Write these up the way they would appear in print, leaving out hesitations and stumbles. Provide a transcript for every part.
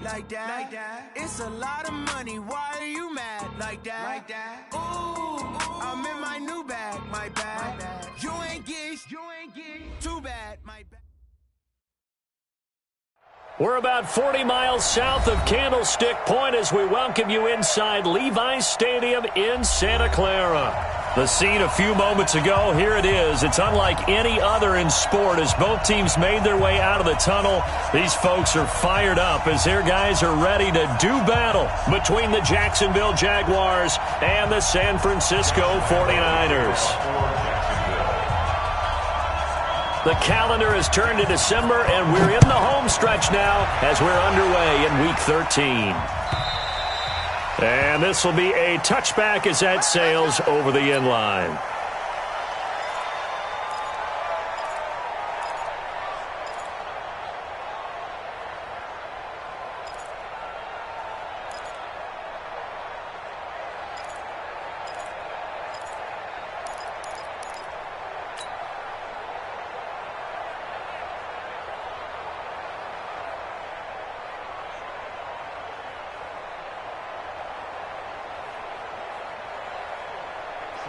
like that. It's a lot of money. Why are you mad like that? Ooh, I'm in my new bag, my bad. You ain't geese, too bad, my bad. We're about 40 miles south of Candlestick Point as we welcome you inside Levi's Stadium in Santa Clara. The scene a few moments ago, here it is. It's unlike any other in sport as both teams made their way out of the tunnel. These folks are fired up as their guys are ready to do battle between the Jacksonville Jaguars and the San Francisco 49ers. The calendar has turned to December, and we're in the home stretch now as we're underway in Week 13. And this will be a touchback as that sails over the end line.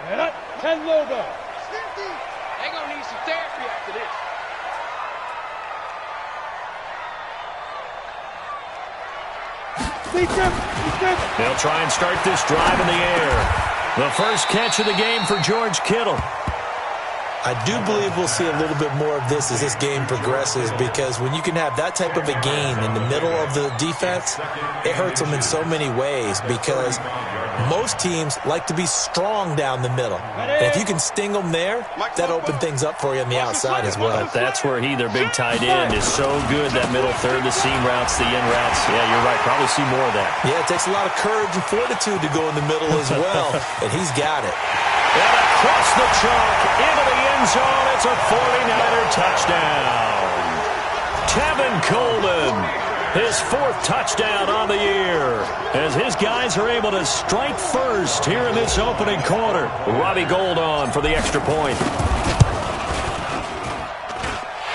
Set up, 10 logo. They're going to need some therapy after this. They'll try and start this drive in the air. The first catch of the game for George Kittle. I do believe we'll see a little bit more of this as this game progresses, because when you can have that type of a gain in the middle of the defense, it hurts them in so many ways, because most teams like to be strong down the middle. And if you can sting them there, that opens things up for you on the outside as well. That's where their big tight end, is so good, that middle third, the seam routes, the in routes. Yeah, you're right. Probably see more of that. Yeah, it takes a lot of courage and fortitude to go in the middle as well, and he's got it. And across the chalk, into the end zone, it's a 49er touchdown. Tevin Coleman, his fourth touchdown on the year, as his guys are able to strike first here in this opening quarter. Robbie Gould on for the extra point.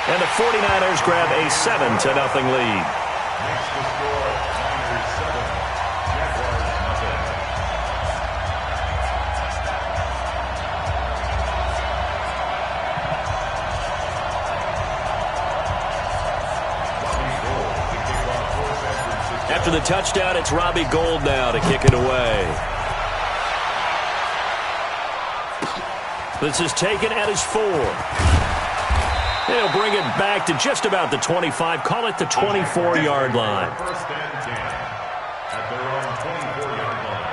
And the 49ers grab a 7-0 lead. After the touchdown, it's Robbie Gould now to kick it away. This is taken at his 4. They'll bring it back to just about the 25. Call it the 24-yard line. First and 10 at their own 24-yard line.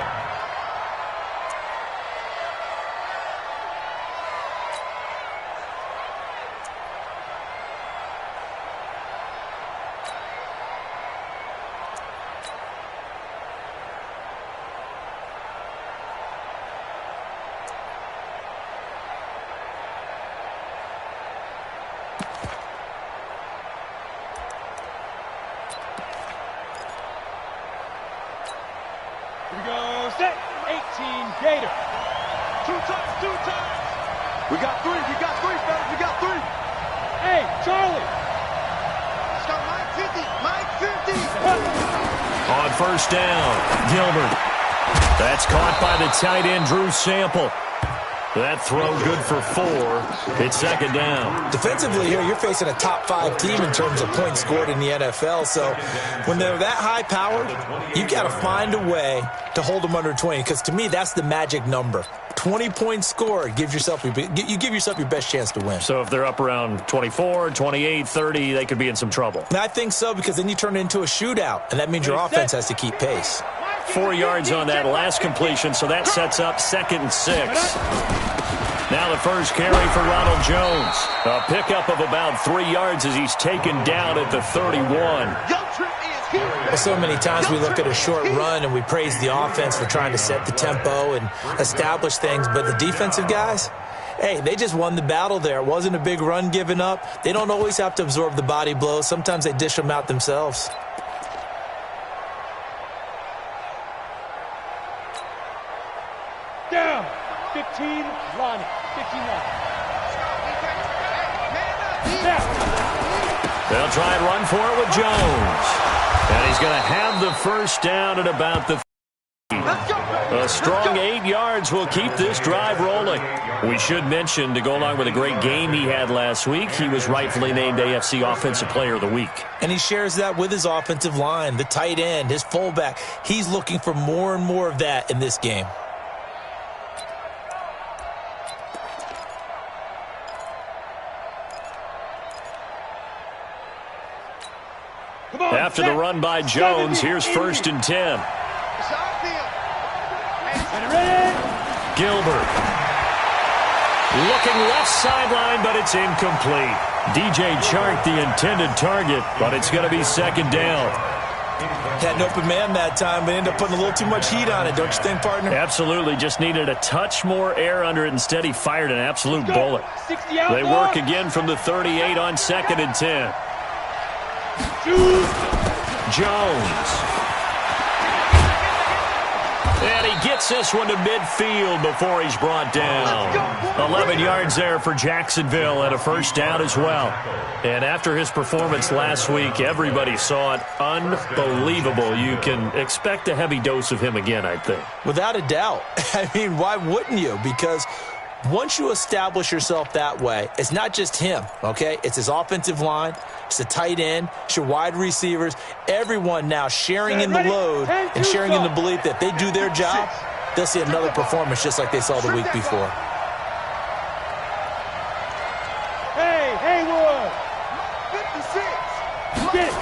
Here we go, set, 18, Gator. Two times. We got three, fellas, we got three. Hey, Charlie. Start Mike 50. On first down, Gilbert. That's caught by the tight end, Drew Sample. That throw good for 4. It's second down. Defensively here, you're facing a top 5 team in terms of points scored in the NFL. So when they're that high powered, you've got to find a way to hold them under 20. Because to me, that's the magic number. 20 points scored gives yourself you give yourself your best chance to win. So if they're up around 24, 28, 30, they could be in some trouble. And I think so, because then you turn it into a shootout, and that means your offense has to keep pace. 4 yards on that last completion, so that sets up 2nd and 6. Now the first carry for Ronald Jones. A pickup of about 3 yards as he's taken down at the 31. Well, so many times we look at a short run and we praise the offense for trying to set the tempo and establish things, but the defensive guys, hey, they just won the battle there. It wasn't a big run given up. They don't always have to absorb the body blows. Sometimes they dish them out themselves. Down, 15, Lonnie, 15 Lonnie. They'll try and run for it with Jones. And he's going to have the first down at about the 30. A strong 8 yards will keep this drive rolling. We should mention, to go along with a great game he had last week, he was rightfully named AFC Offensive Player of the Week. And he shares that with his offensive line, the tight end, his fullback. He's looking for more and more of that in this game. After the run by Jones, here's 1st and 10. Gilbert. Looking left sideline, but it's incomplete. DJ Chark, the intended target, but it's going to be 2nd down. Had an open man that time, but ended up putting a little too much heat on it, don't you think, partner? Absolutely. Just needed a touch more air under it. Instead, he fired an absolute bullet. They work again from the 38 on 2nd and 10. Jones. And he gets this one to midfield before he's brought down. 11 yards there for Jacksonville and a 1st down as well. And after his performance last week, everybody saw it. Unbelievable. You can expect a heavy dose of him again, I think. Without a doubt. I mean, why wouldn't you? Because once you establish yourself that way, it's not just him, okay? It's his offensive line, it's the tight end, it's your wide receivers, everyone now sharing in the load and sharing in the belief that they do their job, they'll see another performance just like they saw the week before. Hey, Haywood! 56!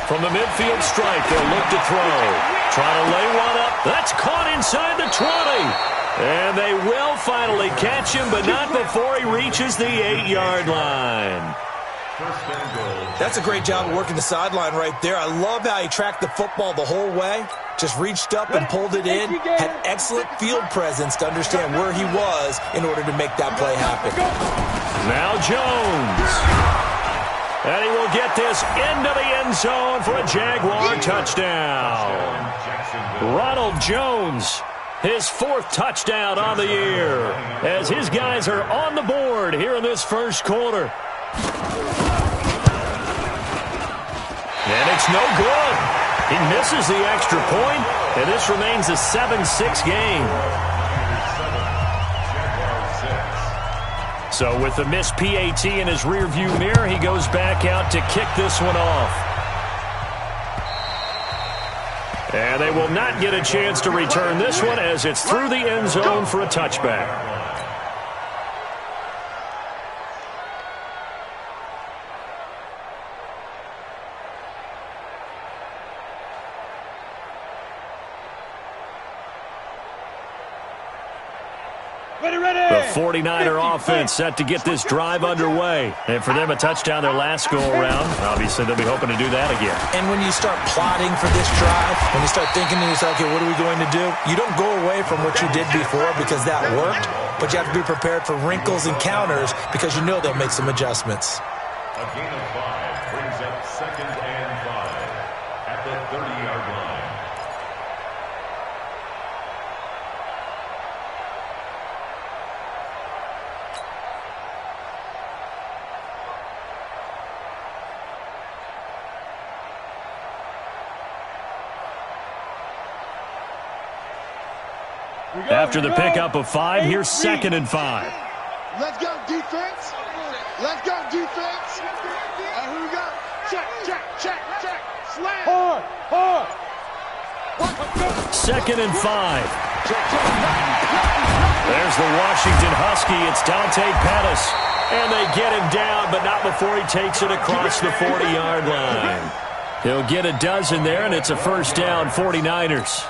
From the midfield stripe, they'll look to throw. Try to lay one up. That's caught inside the 20. And they will finally catch him, but not before he reaches the 8-yard line. That's a great job of working the sideline right there. I love how he tracked the football the whole way. Just reached up and pulled it in. Had excellent field presence to understand where he was in order to make that play happen. Now Jones. And he will get this into the end zone for a Jaguar touchdown. Ronald Jones, his 4th touchdown on the year, as his guys are on the board here in this 1st quarter. And it's no good. He misses the extra point, and this remains a 7-6 game. So with the missed PAT in his rearview mirror, he goes back out to kick this one off. And they will not get a chance to return this one as it's through the end zone for a touchback. The 49er offense set to get this drive underway. And for them, a touchdown their last go-around. Obviously, they'll be hoping to do that again. And when you start plotting for this drive, when you start thinking to yourself, okay, what are we going to do? You don't go away from what you did before because that worked, but you have to be prepared for wrinkles and counters because you know they'll make some adjustments. A gain of 5 brings up 2nd and 5 at the 30-yard line. After the pickup of 5, here's 2nd and 5. Let's go, defense. Let's go, defense. Here we go. Check. Slam. Hard. 2nd and 5. There's the Washington Husky. It's Dante Pettis. And they get him down, but not before he takes it across the 40-yard line. He'll get a dozen there, and it's a 1st down, 49ers.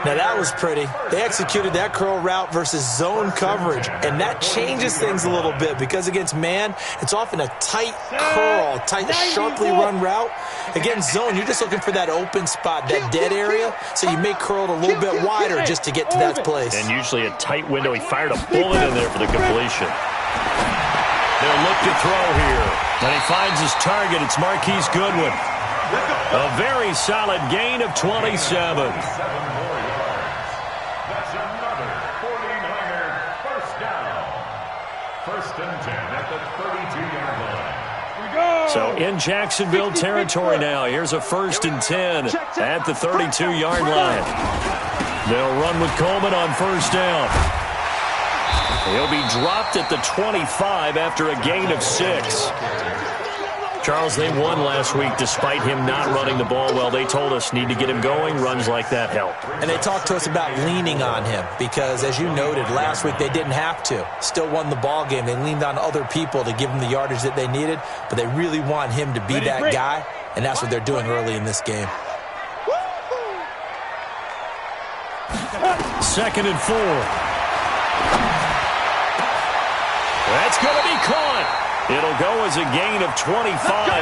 Now, that was pretty. They executed that curl route versus zone coverage, and that changes things a little bit because against man, it's often a tight curl, tight, sharply run route. Against zone, you're just looking for that open spot, that dead area, so you may curl it a little bit wider just to get to that place. And usually a tight window. He fired a bullet in there for the completion. They'll look to throw here. And he finds his target. It's Marquise Goodwin. A very solid gain of 27. That's another 49er 1st down. 1st and 10 at the 32-yard line. So in Jacksonville territory now. Here's a 1st and 10 at the 32-yard line. They'll run with Coleman on 1st down. He'll be dropped at the 25 after a gain of 6. Charles, they won last week despite him not running the ball well. They told us need to get him going. Runs like that help. And they talked to us about leaning on him because, as you noted, last week they didn't have to. Still won the ball game. They leaned on other people to give them the yardage that they needed, but they really want him to be that guy, and that's what they're doing early in this game. 2nd and 4. That's going to be caught. It'll go as a gain of 25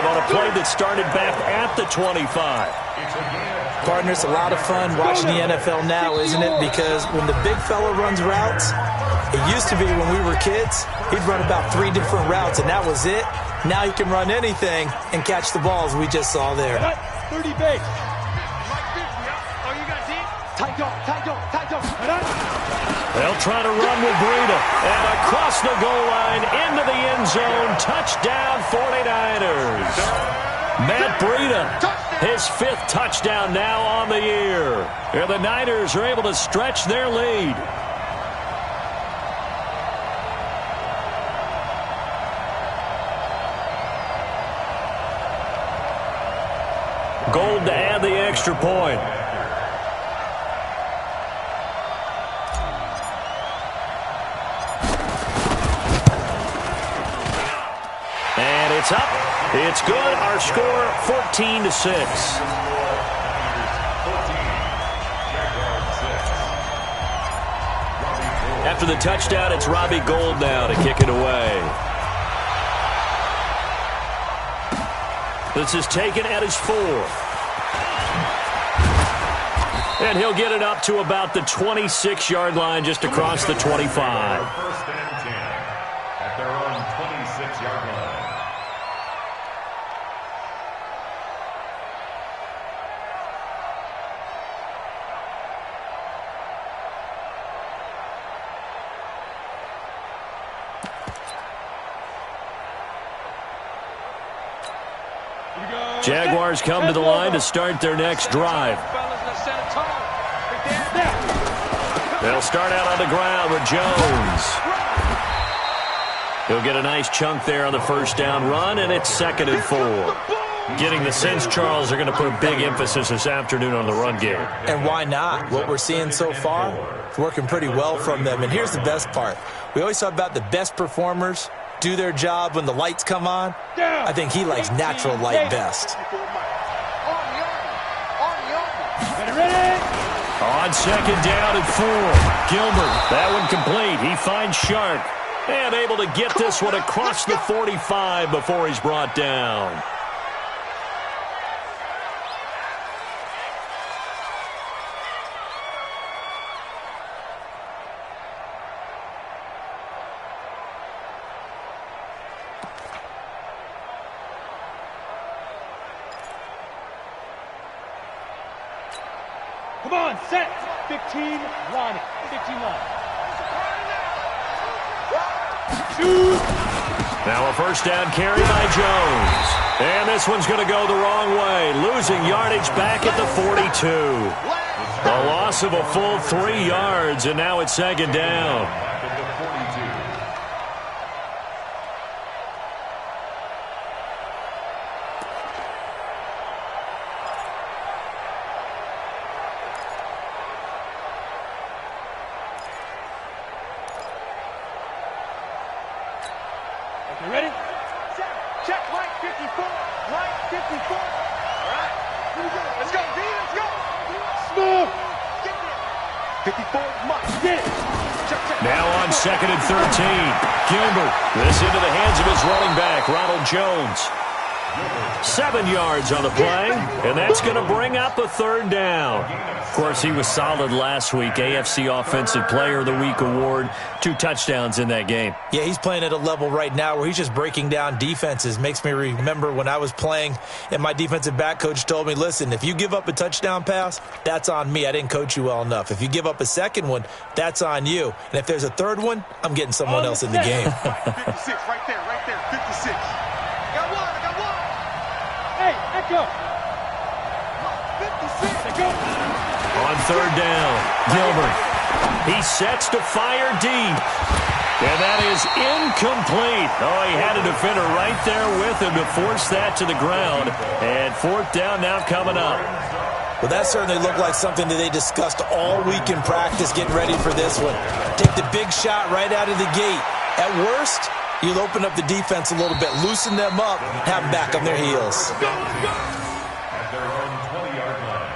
on a play that started back at the 25. Partner, it's a lot of fun watching the NFL now, isn't it? Because when the big fella runs routes, it used to be when we were kids, he'd run about 3 different routes, and that was it. Now he can run anything and catch the balls we just saw there. 30 base. Oh, you got deep? Tight dog. They'll try to run with Breida. And across the goal line, into the end zone. Touchdown, 49ers. Matt Breida, his 5th touchdown now on the year. And the Niners are able to stretch their lead. Gold to add the extra point. It's up. It's good. Our score 14-6. After the touchdown, it's Robbie Gould now to kick it away. This is taken at his 4th. And he'll get it up to about the 26-yard line just across the 25. 1st and 10 at their own 26-yard line. Jaguars come to the line to start their next drive. They'll start out on the ground with Jones. He'll get a nice chunk there on the 1st down run, and it's 2nd and 4. Getting the sense, Charles, they're going to put a big emphasis this afternoon on the run game. And why not? What we're seeing so far, it's working pretty well from them. And here's the best part. We always talk about the best performers do their job when the lights come on. I think he likes natural light best. On 2nd down and 4. Gilbert, that one complete. He finds Sharp and able to get this one across the 45 before he's brought down. Come on, set. 15, line it. 15 line. Shoot. Now a 1st down carry by Jones. And this one's going to go the wrong way. Losing yardage back at the 42. A loss of a full 3 yards, and now it's 2nd down. Back at the 42. You ready? Check, right 54. Right 54. All right. Here we go. Let's go, D. Let's go. Smooth. Get there. 54. Mike. Get it. Check. Now on 2nd and 13. Gilbert. This into the hands of his running back, Ronald Jones. 7 yards on the play, and that's going to bring up a 3rd down. Of course, he was solid last week. AFC Offensive Player of the Week award. 2 touchdowns in that game. Yeah, he's playing at a level right now where he's just breaking down defenses. Makes me remember when I was playing and my defensive back coach told me, listen, if you give up a touchdown pass, that's on me. I didn't coach you well enough. If you give up a 2nd one, that's on you. And if there's a 3rd one, I'm getting someone else in the game. 56, right there, 56. Got one. Back up. 56. Go. On third down, Gilbert. He sets to fire deep. And that is incomplete. Oh, he had a defender right there with him to force that to the ground. And fourth down now coming up. Well, that certainly looked like something that they discussed all week in practice getting ready for this one. Take the big shot right out of the gate. At worst, you'll open up the defense a little bit, loosen them up, have them back on their heels. At their own 20-yard line.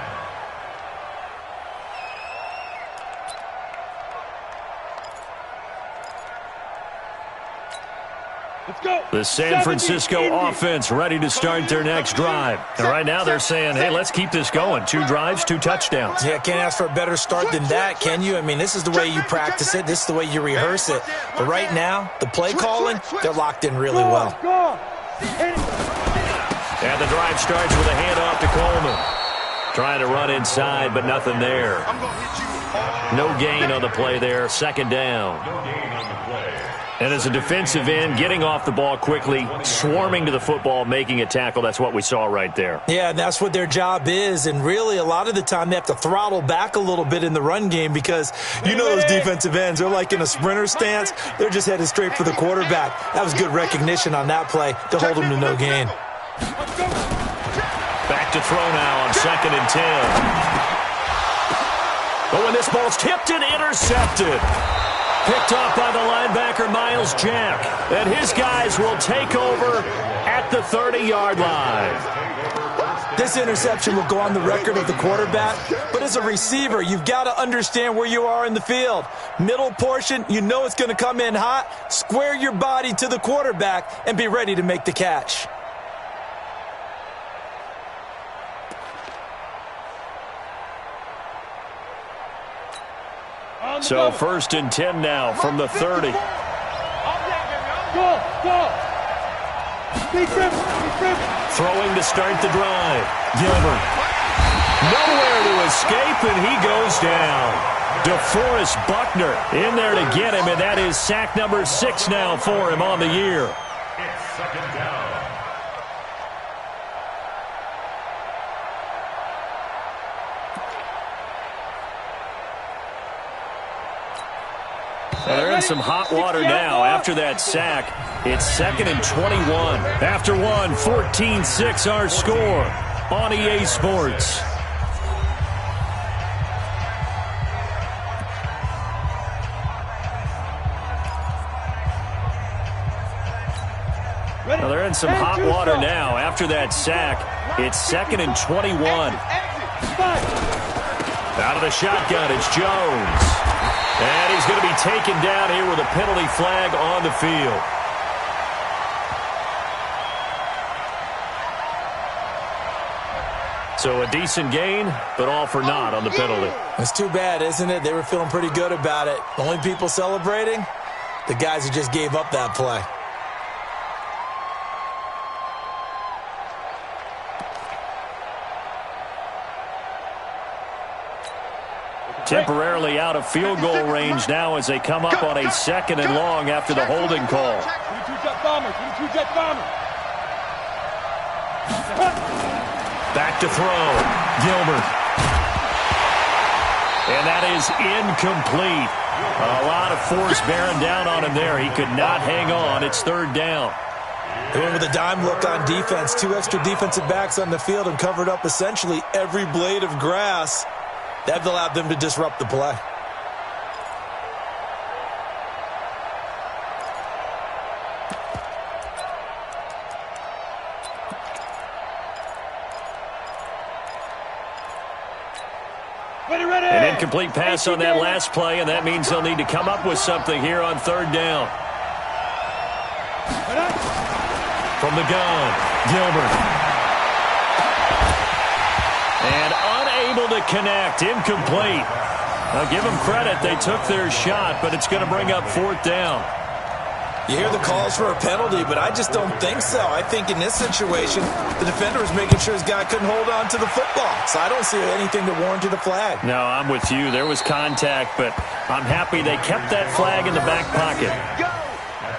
Let's go. The San Francisco offense ready to start their next drive. And right now they're saying, hey, let's keep this going. 2 drives, 2 touchdowns. Yeah, can't ask for a better start than that, can you? I mean, this is the way you practice it. This is the way you rehearse it. But right now, the play calling, they're locked in really well. And the drive starts with a handoff to Coleman. Trying to run inside, but nothing there. No gain on the play there. Second down. No gain on the play. And as a defensive end, getting off the ball quickly, swarming to the football, making a tackle, that's what we saw right there. Yeah, and that's what their job is. And really, a lot of the time, they have to throttle back a little bit in the run game because you know those defensive ends, they're like in a sprinter stance. They're just headed straight for the quarterback. That was good recognition on that play to hold them to no gain. Back to throw now on 2nd and 10. Oh, and this ball's tipped and intercepted. Picked off by the linebacker, Miles Jack. And his guys will take over at the 30-yard line. This interception will go on the record of the quarterback, but as a receiver, you've got to understand where you are in the field. Middle portion, you know it's going to come in hot. Square your body to the quarterback and be ready to make the catch. So 1st and 10 now from the 30. Go. Throwing to start the drive. Gilbert. Nowhere to escape, and he goes down. DeForest Buckner in there to get him, and that is sack number 6 now for him on the year. It's 2nd down. They're in some hot water now after that sack. It's 2nd and 21. After one, 14-6 our score on EA Sports. Now they're in some hot water now after that sack. It's 2nd and 21. Out of the shotgun, it's Jones. And he's going to be taken down here with a penalty flag on the field. So a decent gain, but all for naught on the penalty. It's too bad, isn't it? They were feeling pretty good about it. The only people celebrating? The guys who just gave up that play. Temporarily out of field goal range now as they come up on a 2nd and long after the holding call. Back to throw. Gilbert. And that is incomplete. A lot of force bearing down on him there. He could not hang on. It's 3rd down. They went with a dime look on defense. 2 extra defensive backs on the field and covered up essentially every blade of grass. That allowed them to disrupt the play. An incomplete pass on that last play, and that means they'll need to come up with something here on 3rd down. From the gun, Gilbert. And unable to connect, incomplete. I'll give them credit. They took their shot, but it's going to bring up 4th down. You hear the calls for a penalty, but I just don't think so. I think in this situation, the defender was making sure his guy couldn't hold on to the football. So I don't see anything to warrant a flag. No, I'm with you. There was contact, but I'm happy they kept that flag in the back pocket. Go!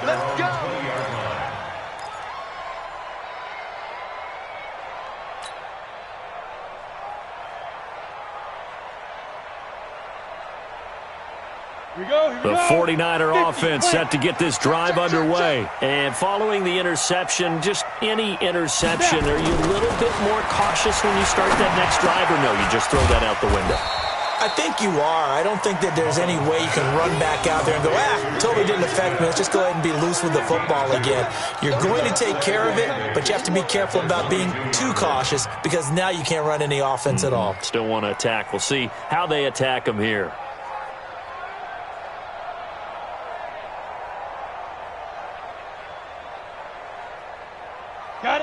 Let's go! The 49er offense set to get this drive underway. And following the interception, just any interception, are you a little bit more cautious when you start that next drive, or no, you just throw that out the window? I think you are. I don't think that there's any way you can run back out there and go, totally didn't affect me. Let's just go ahead and be loose with the football again. You're going to take care of it, but you have to be careful about being too cautious because now you can't run any offense at all. Still want to attack. We'll see how they attack them here.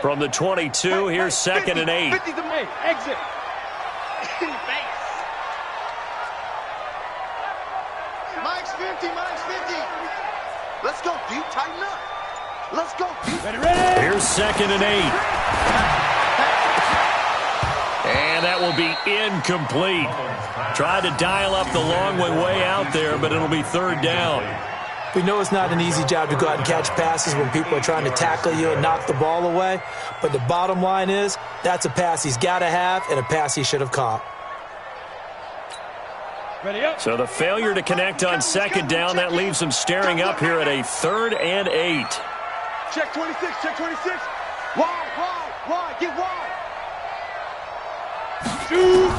From the 22, here's 2nd and 8. 50 to me. Exit. Mike's 50, Mike's 50. Let's go deep, tighten up. Let's go deep. Ready. Here's 2nd and 8. And that will be incomplete. Tried to dial up the long one way out there, but it'll be 3rd down. We know it's not an easy job to go out and catch passes when people are trying to tackle you and knock the ball away. But the bottom line is, that's a pass he's got to have and a pass he should have caught. Ready up. So the failure to connect on 2nd down, that leaves them staring up here at a 3rd and 8. Check 26, check 26. Wide, get wide. Shoot.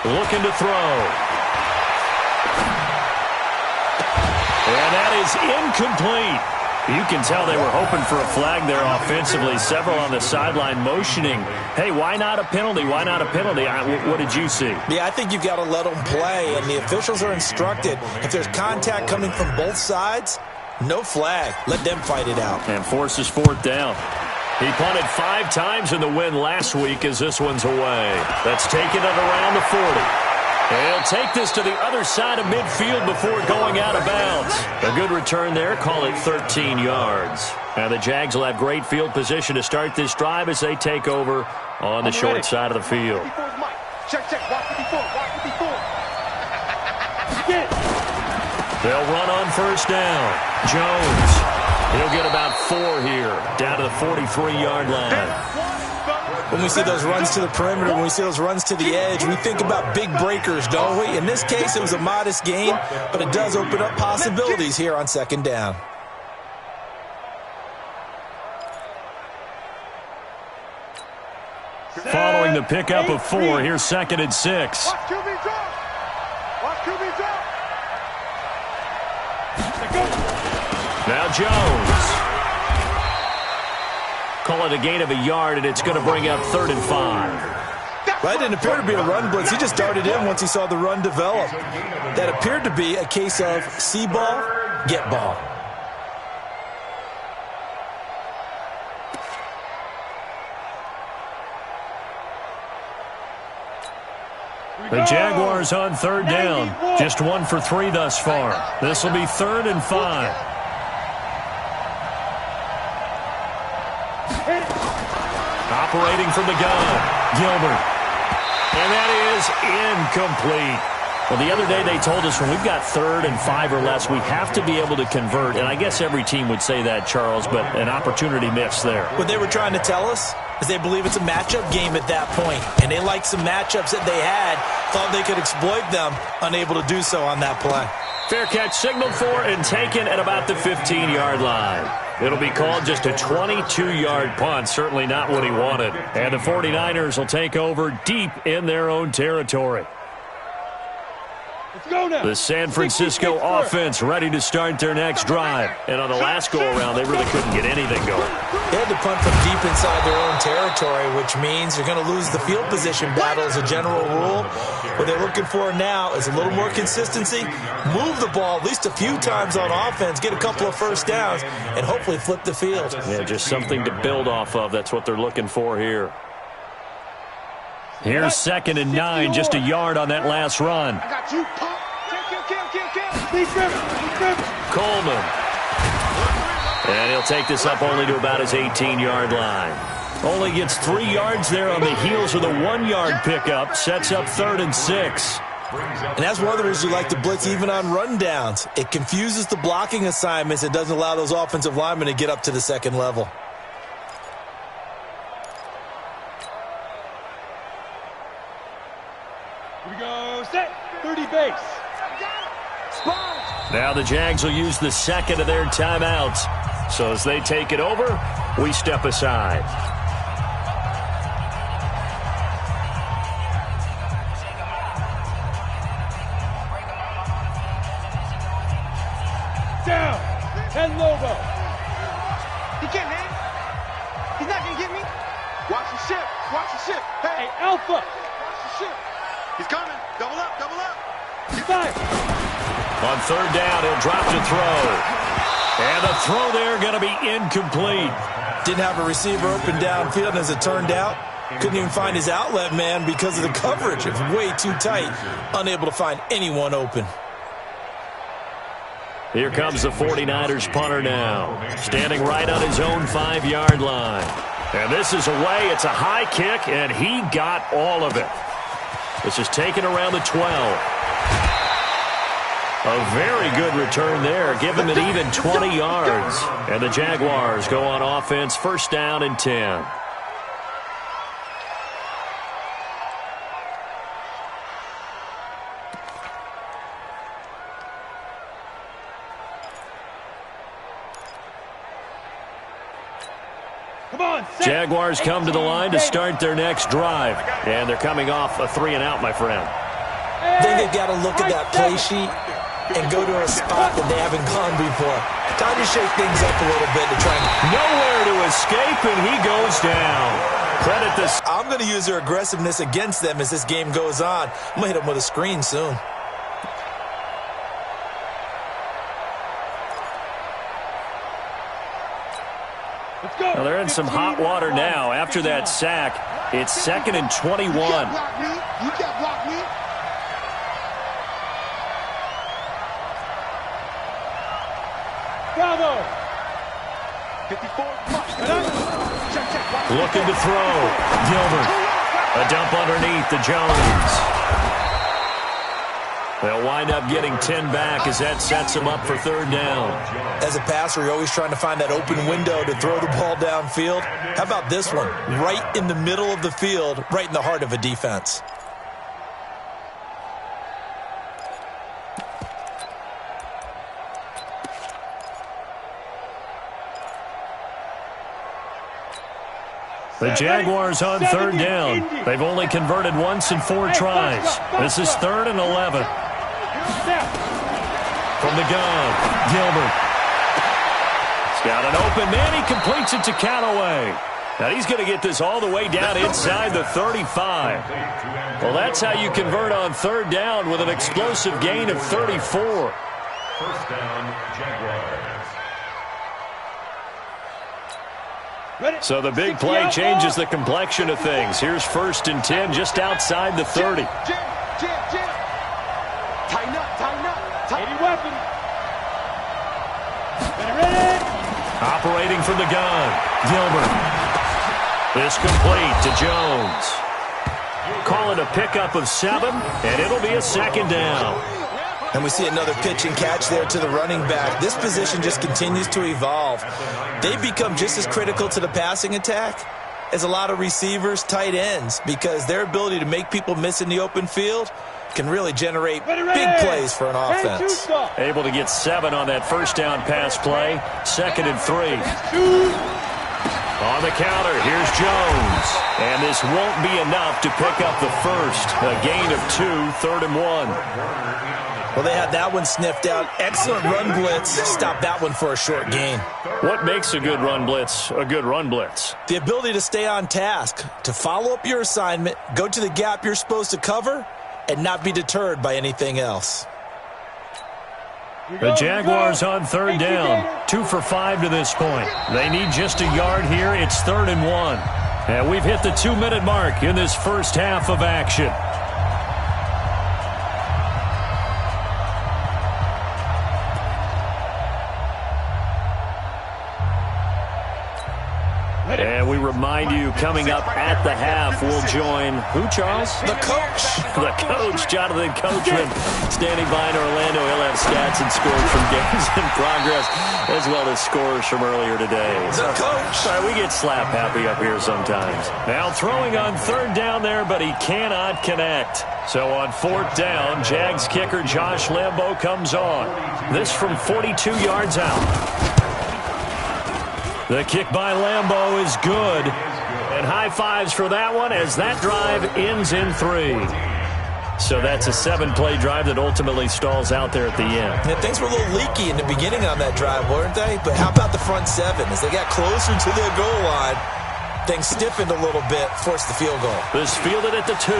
Looking to throw. And that is incomplete. You can tell they were hoping for a flag there offensively. Several on the sideline motioning, hey, why not a penalty? Why not a penalty? What did you see? Yeah, I think you've got to let them play, and the officials are instructed. If there's contact coming from both sides, no flag. Let them fight it out. And forces 4th down. He punted 5 times in the win last week as this one's away. That's taken it around the 40. He'll take this to the other side of midfield before going out of bounds. A good return there. Call it 13 yards. And the Jags will have great field position to start this drive as they take over on the short side of the field. Check, watch 54, watch 54. They'll run on 1st down. Jones. He'll get about 4 here, down to the 43-yard line. When we see those runs to the perimeter, when we see those runs to the edge, we think about big breakers, don't we? In this case, it was a modest gain, but it does open up possibilities here on 2nd down. Following the pickup of 4, here's 2nd and 6. Watch QB drop. Watch QB drop. Now Jones. Call it a gain of a yard, and it's going to bring up 3rd and 5. That didn't appear to be a run blitz. He just darted in once he saw the run develop. That appeared to be a case of see ball, get ball. The Jaguars on 3rd down. Just 1 for 3 thus far. This will be 3rd and 5. Operating from the gun, Gilbert. And that is incomplete. Well, the other day they told us when we've got 3rd and 5 or less, we have to be able to convert. And I guess every team would say that, Charles, but an opportunity missed there. What they were trying to tell us is they believe it's a matchup game at that point. And they liked some matchups that they had, thought they could exploit them, unable to do so on that play. Fair catch signaled for and taken at about the 15-yard line. It'll be called just a 22-yard punt. Certainly not what he wanted. And the 49ers will take over deep in their own territory. Let's go now. The San Francisco offense ready to start their next drive. And on the last go-around, they really couldn't get anything going. They had to punt from deep inside their own territory, which means you're going to lose the field position battle as a general rule. What they're looking for now is a little more consistency, move the ball at least a few times on offense, get a couple of 1st downs, and hopefully flip the field. Yeah, just something to build off of. That's what they're looking for here. Here's 2nd and 9, just a yard on that last run. I got you, pump. Coleman. And he'll take this up only to about his 18-yard line. Only gets 3 yards there on the heels of the 1-yard pickup. Sets up 3rd and 6. And that's one of the reasons you like to blitz even on rundowns. It confuses the blocking assignments. It doesn't allow those offensive linemen to get up to the 2nd level. Here we go. Set. 30 base. Spine. Now the Jags will use the second of their timeouts. So as they take it over, we step aside. Down. And Lobo. He can't hang. He's not going to get me. Watch the ship. Watch the ship. Hey, Alpha. Watch the ship. He's coming. Double up. Double up. He's back. On third down, he'll drop to throw. And the throw there going to be incomplete. Didn't have a receiver open downfield, and as it turned out, couldn't even find his outlet man because of the coverage. It was way too tight. Unable to find anyone open. Here comes the 49ers punter now. Standing right on his own 5-yard line. And this is away. It's a high kick, and he got all of it. This is taken around the 12. A very good return there. Give him an even 20 yards. And the Jaguars go on offense, first down and 10. Jaguars come to the line to start their next drive. And they're coming off a 3-and-out, my friend. Then they've got to look at that play sheet and go to a spot that they haven't gone before. Time to shake things up a little bit to try and... Nowhere to escape, and he goes down. Credit this. I'm going to use their aggressiveness against them as this game goes on. I'm going to hit them with a screen soon. Well, they're in some hot water now. After that sack, it's 2nd and 21. You can't block me. You can't block me. Bravo. 54. Looking to throw. Gilbert. A dump underneath to Jones. They'll wind up getting 10 back as that sets them up for third down. As a passer, you're always trying to find that open window to throw the ball downfield. How about this one? Right in the middle of the field, right in the heart of a defense. The Jaguars on third down. They've only converted once in 4 tries. This is 3rd and 11. From the gun, Gilbert. He's got an open man. He completes it to Callaway. Now he's going to get this all the way down inside the 35. Well, that's how you convert on third down with an explosive gain of 34. First down, Jaguars. So the big play changes the complexion of things. Here's 1st and 10 just outside the 30. Tighten up, tighten up. Any weapon. Ready. Operating from the gun, Gilbert. This complete to Jones. Call it a pickup of 7, and it'll be a 2nd down. And we see another pitch and catch there to the running back. This position just continues to evolve. They become just as critical to the passing attack as a lot of receivers, tight ends, because their ability to make people miss in the open field can really generate big plays for an offense. Able to get 7 on that first down pass play. 2nd and 3. On the counter, here's Jones. And this won't be enough to pick up the first. A gain of 2, 3rd and 1. Well, they had that one sniffed out. Excellent run blitz. Stop that one for a short gain. What makes a good run blitz a good run blitz? The ability to stay on task, to follow up your assignment, go to the gap you're supposed to cover, and not be deterred by anything else. The Jaguars on third down. 2 for 5 to this point. They need just a yard here. It's 3rd and 1. And we've hit the 2-minute mark in this first half of action. And we remind remind you, coming up at the half, we'll join who, Charles? The coach. The coach, Jonathan Coachman, standing by in Orlando. He'll have stats and scores from games in progress, as well as scores from earlier today. The coach. All right, we get slap happy up here sometimes. Now throwing on third down there, but he cannot connect. So on fourth down, Jags kicker Josh Lambo comes on. This from 42 yards out. The kick by Lambo is good. And high fives for that one as that drive ends in 3. So that's a 7-play drive that ultimately stalls out there at the end. Yeah, things were a little leaky in the beginning on that drive, weren't they? But how about the front 7? As they got closer to the goal line, things stiffened a little bit, forced the field goal. This fielded at the 2.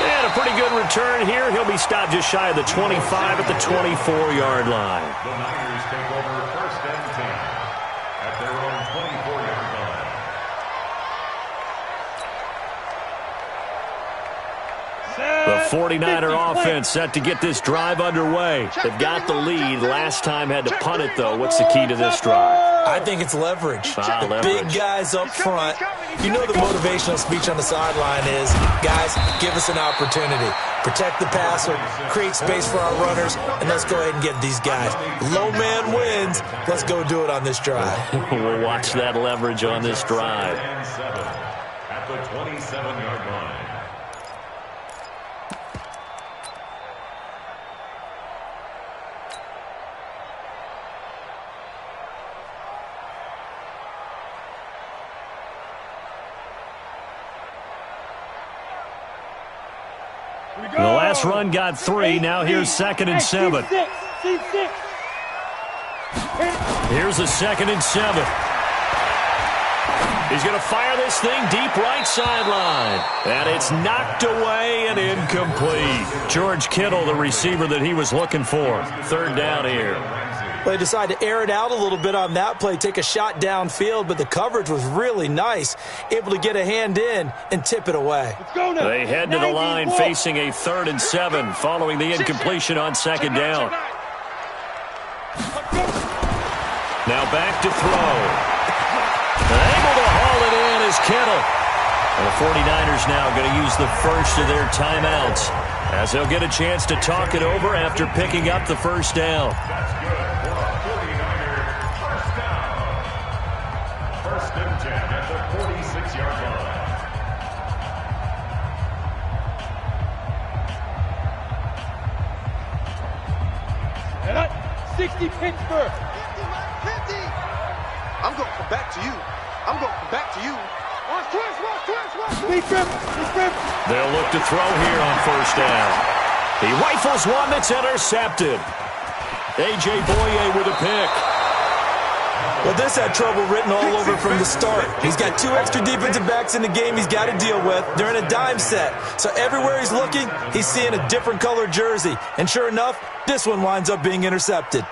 And a pretty good return here. He'll be stopped just shy of the 25 at the 24-yard line. The Niners take over first and 10 at their own 24-yard line. The 49er offense set to get this drive underway. They've got the lead. Last time had to punt it, though. What's the key to this drive? I think it's leverage. The leverage. Big guys up front. You know the motivational speech on the sideline is, guys, give us an opportunity. Protect the passer, create space for our runners, and let's go ahead and get these guys. Low man wins. Let's go do it on this drive. We'll watch that leverage on this drive. And 7 at the 27-yard line. The last run got 3. Now here's 2nd and 7. Here's a 2nd and 7. He's going to fire this thing deep right sideline. And it's knocked away and incomplete. George Kittle, the receiver that he was looking for. Third down here. They decided to air it out a little bit on that play, take a shot downfield, but the coverage was really nice, able to get a hand in and tip it away. They head to the line facing a 3rd and 7 following the incompletion on 2nd down. Now back to throw. Able to haul it in is Kittle. And the 49ers now going to use the first of their timeouts as they'll get a chance to talk it over after picking up the first down. That's good for a 49er first down. First and 10 at the 46-yard line. And 60 Pittsburgh. 50. I'm going to come back to you. I'm going to come back to you. Watch twist, watch twist, watch twist. Big grip. They'll look to throw here on first down. He rifles one that's intercepted. A.J. Boye with a pick. Well, this had trouble written all over from the start. He's got 2 extra defensive backs in the game he's got to deal with. They're in a dime set. So everywhere he's looking, he's seeing a different color jersey. And sure enough, this one winds up being intercepted.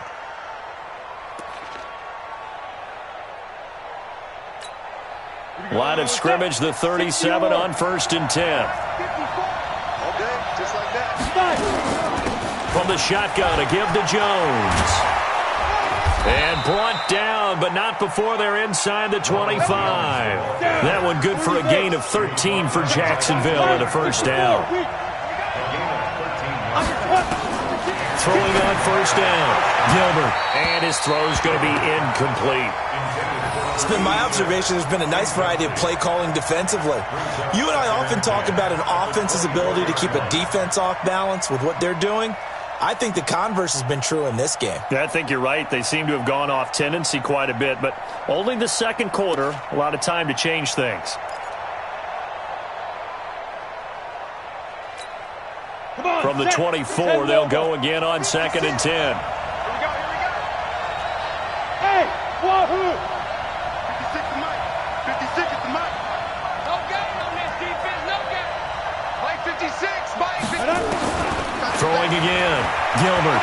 Line of scrimmage, the 37 on 1st and 10. All day, just like that. From the shotgun, a give to Jones. And brought down, but not before they're inside the 25. That one good for a gain of 13 for Jacksonville and a first down. Throwing on first down, Gilbert. And his throw's going to be incomplete. It's been my observation there's been a nice variety of play calling defensively. You and I often talk about an offense's ability to keep a defense off balance with what they're doing. I think the converse has been true in this game. Yeah, I think you're right. They seem to have gone off tendency quite a bit, but only the second quarter, a lot of time to change things. From the 24, they'll go again on 2nd and 10. Here we go. Hey, wahoo! 56 to Mike. 56 to Mike. No game on this defense, no game. Mike 56, Mike 56. Throwing again, Gilbert.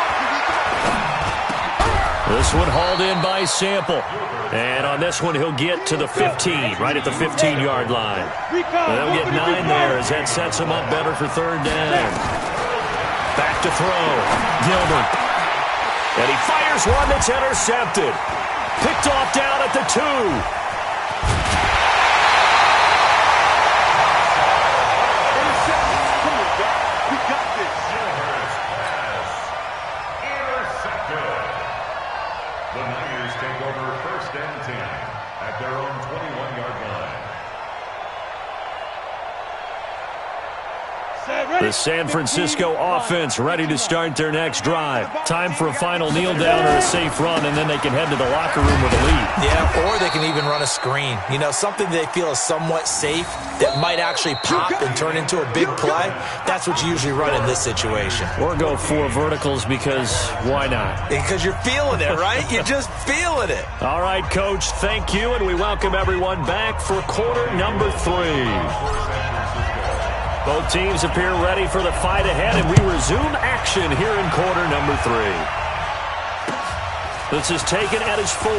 This one hauled in by Sample. And on this one, he'll get to the 15, right at the 15-yard line. They'll get 9 there as that sets him up better for third down. Back to throw, Gilbert. And he fires one that's intercepted. Picked off down at the 2. The San Francisco offense ready to start their next drive. Time for a final kneel down or a safe run, and then they can head to the locker room with a lead. Yeah, or they can even run a screen. You know, something they feel is somewhat safe that might actually pop and turn into a big play. That's what you usually run in this situation. Or go 4 verticals because why not? Because you're feeling it, right? You're just feeling it. All right, Coach, thank you, and we welcome everyone back for quarter number 3. Both teams appear ready for the fight ahead, and we resume action here in quarter number 3. This is taken at his 4.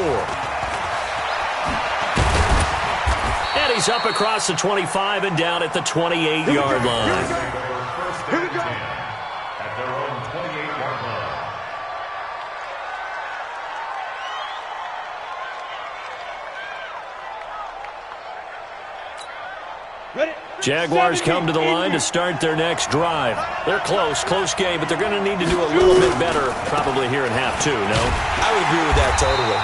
And he's up across the 25 and down at the 28-yard line. Here we go. At their own 28-yard line. Jaguars come to the line to start their next drive. They're close game, but they're going to need to do a little bit better probably here in half 2, no? I would agree with that totally.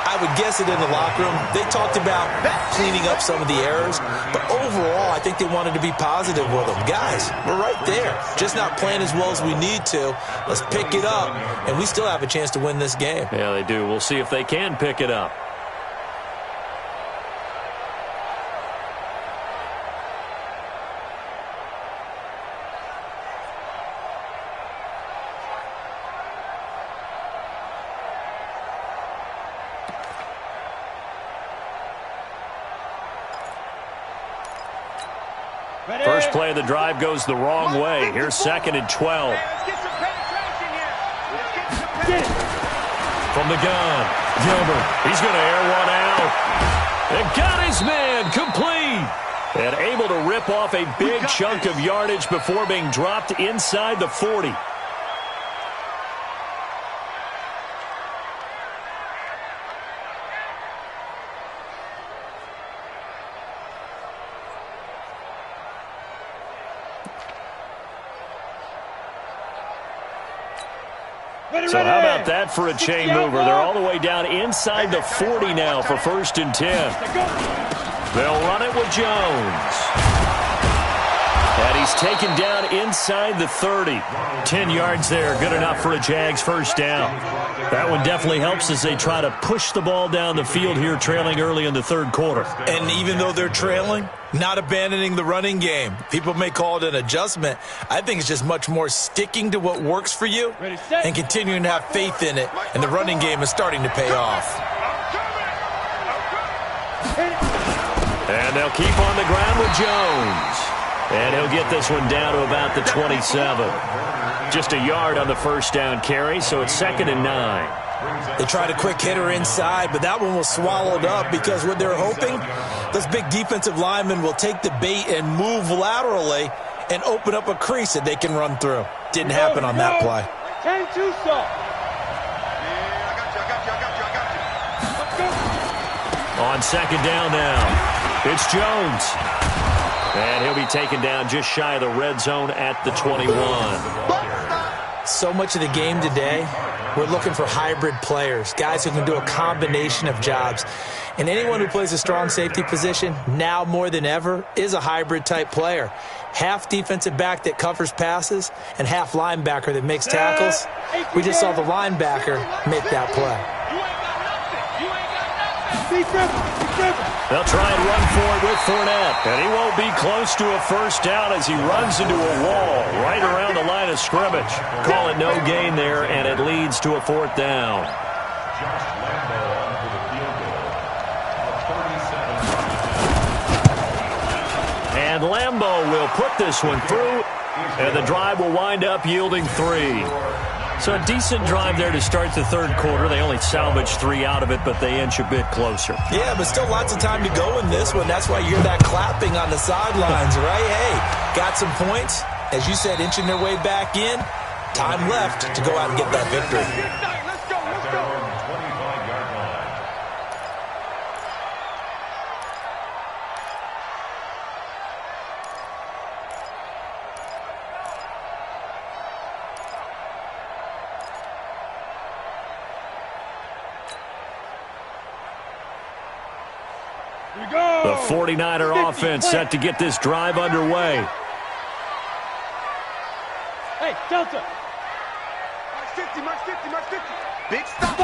I would guess it in the locker room. They talked about cleaning up some of the errors, but overall, I think they wanted to be positive with them. Guys, we're right there. Just not playing as well as we need to. Let's pick it up, and we still have a chance to win this game. Yeah, they do. We'll see if they can pick it up. First play of the drive goes the wrong way. Here's 2nd and 12. From the gun, Gilbert. He's going to air one out. And got his man complete. And able to rip off a big chunk of yardage before being dropped inside the 40. So how about that for a chain mover? They're all the way down inside the 40 now for 1st and 10. They'll run it with Jones. And he's taken down inside the 30. 10 yards there, good enough for a Jags first down. That one definitely helps as they try to push the ball down the field here, trailing early in the 3rd quarter. And even though they're trailing, not abandoning the running game. People may call it an adjustment. I think it's just much more sticking to what works for you and continuing to have faith in it. And the running game is starting to pay off. And they'll keep on the ground with Jones. And he'll get this one down to about the 27. Just a yard on the first down carry, so it's 2nd and 9. They tried a quick hitter inside, but that one was swallowed up because what they're hoping, those big defensive linemen will take the bait and move laterally and open up a crease that they can run through. Didn't happen on that play. On 2nd down now, it's Jones. And he'll be taken down just shy of the red zone at the 21. So much of the game today, we're looking for hybrid players, guys who can do a combination of jobs. And anyone who plays a strong safety position, now more than ever, is a hybrid-type player. Half defensive back that covers passes and half linebacker that makes tackles. We just saw the linebacker make that play. They'll try and run for it with Fournette. And he won't be close to a first down as he runs into a wall right around the line of scrimmage. Call it no gain there, and it leads to a 4th down. And Lambeau will put this one through, and the drive will wind up yielding 3. So a decent drive there to start the 3rd quarter. They only salvaged 3 out of it, but they inch a bit closer. Yeah, but still lots of time to go in this one. That's why you hear that clapping on the sidelines, right? Hey, got some points. As you said, inching their way back in. Time left to go out and get that victory. Let's go. 25-yard line. The 49er offense set to get this drive underway. Hey, Delta. March 50, March 50, March 50. Big stop.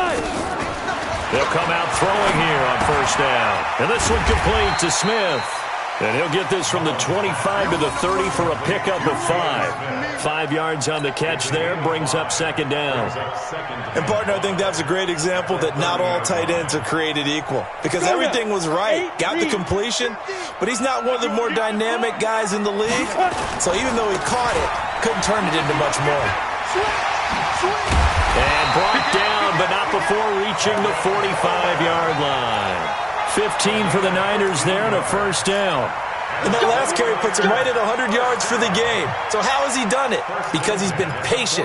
They'll come out throwing here on first down. And this one complete to Smith. And he'll get this from the 25 to the 30 for a pickup of 5. 5 yards on the catch there, brings up second down. And, partner, I think that's a great example that not all tight ends are created equal. Because everything was right, got the completion, but he's not one of the more dynamic guys in the league. So even though he caught it, couldn't turn it into much more. And brought down, but not before reaching the 45-yard line. 15 for the Niners there and a first down. And that last carry puts him right at 100 yards for the game. So how has he done it? Because he's been patient,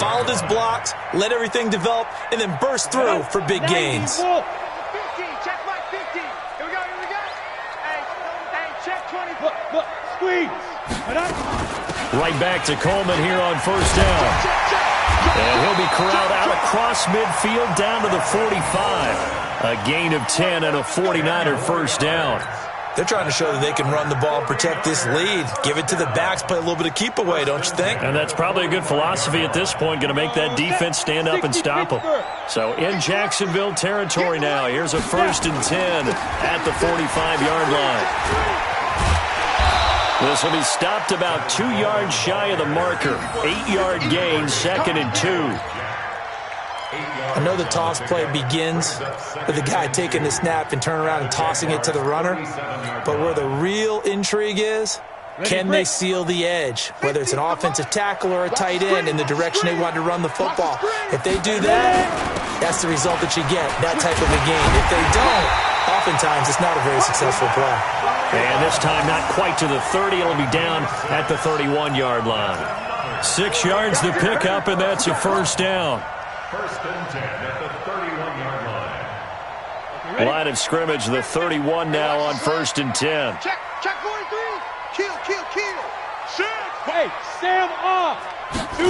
followed his blocks, let everything develop, and then burst through for big gains. 15, check my 50. Here we go, here we go. Hey, check 20. Look, squeeze. Right back to Coleman here on first down. And he'll be corralled out across midfield down to the 45. A gain of 10 and a 49er first down. They're trying to show that they can run the ball and protect this lead. Give it to the backs, play a little bit of keep away, don't you think? And that's probably a good philosophy at this point, going to make that defense stand up and stop them. So in Jacksonville territory now, here's a 1st and 10 at the 45-yard line. This will be stopped about 2 yards shy of the marker. 8-yard gain, 2nd and 2. I know the toss play begins with the guy taking the snap and turning around and tossing it to the runner. But where the real intrigue is, can they seal the edge? Whether it's an offensive tackle or a tight end in the direction they want to run the football. If they do that, that's the result that you get, that type of a game. If they don't, oftentimes it's not a very successful play. And this time not quite to the 30. It'll be down at the 31-yard line. 6 yards the pickup, and that's a first down. 1st and 10 at the 31-yard line. Line of scrimmage, the 31 now on 1st and 10. Check 43. Kill. Hey, Sam off. 2.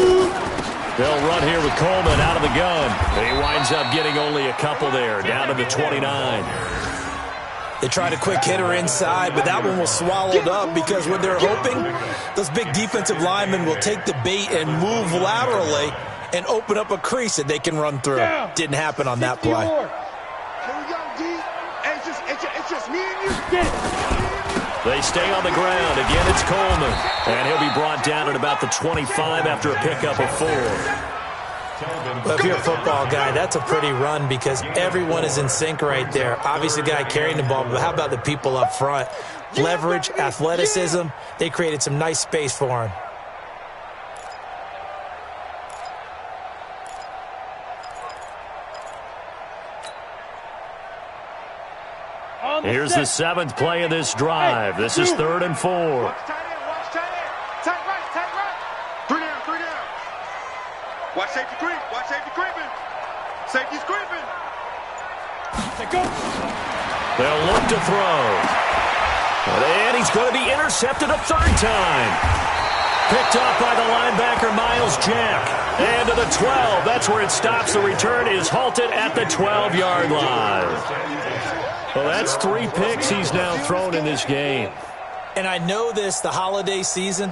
They'll run here with Coleman out of the gun. And he winds up getting only a couple there, down to the 29. They tried a quick hitter inside, but that one was swallowed up because what they're hoping, those big defensive linemen will take the bait and move laterally and open up a crease that they can run through. Didn't happen on that play. Here we go, D. It's just me and you. They stay on the ground. Again, it's Coleman. And he'll be brought down at about the 25 after a pickup of 4. Well, if you're a football guy, that's a pretty run because everyone is in sync right there. Obviously, the guy carrying the ball, but how about the people up front? Leverage, athleticism. They created some nice space for him. Here's the 7th play of this drive. This is 3rd and 4. Watch tight end. Tight right. 3 down. Watch safety creeping. Safety's creeping. They'll look to throw. And he's going to be intercepted a 3rd time. Picked off by the linebacker, Miles Jack. And to the 12. That's where it stops. The return is halted at the 12-yard line. Well, that's 3 picks he's now thrown in this game. And I know this, the holiday season,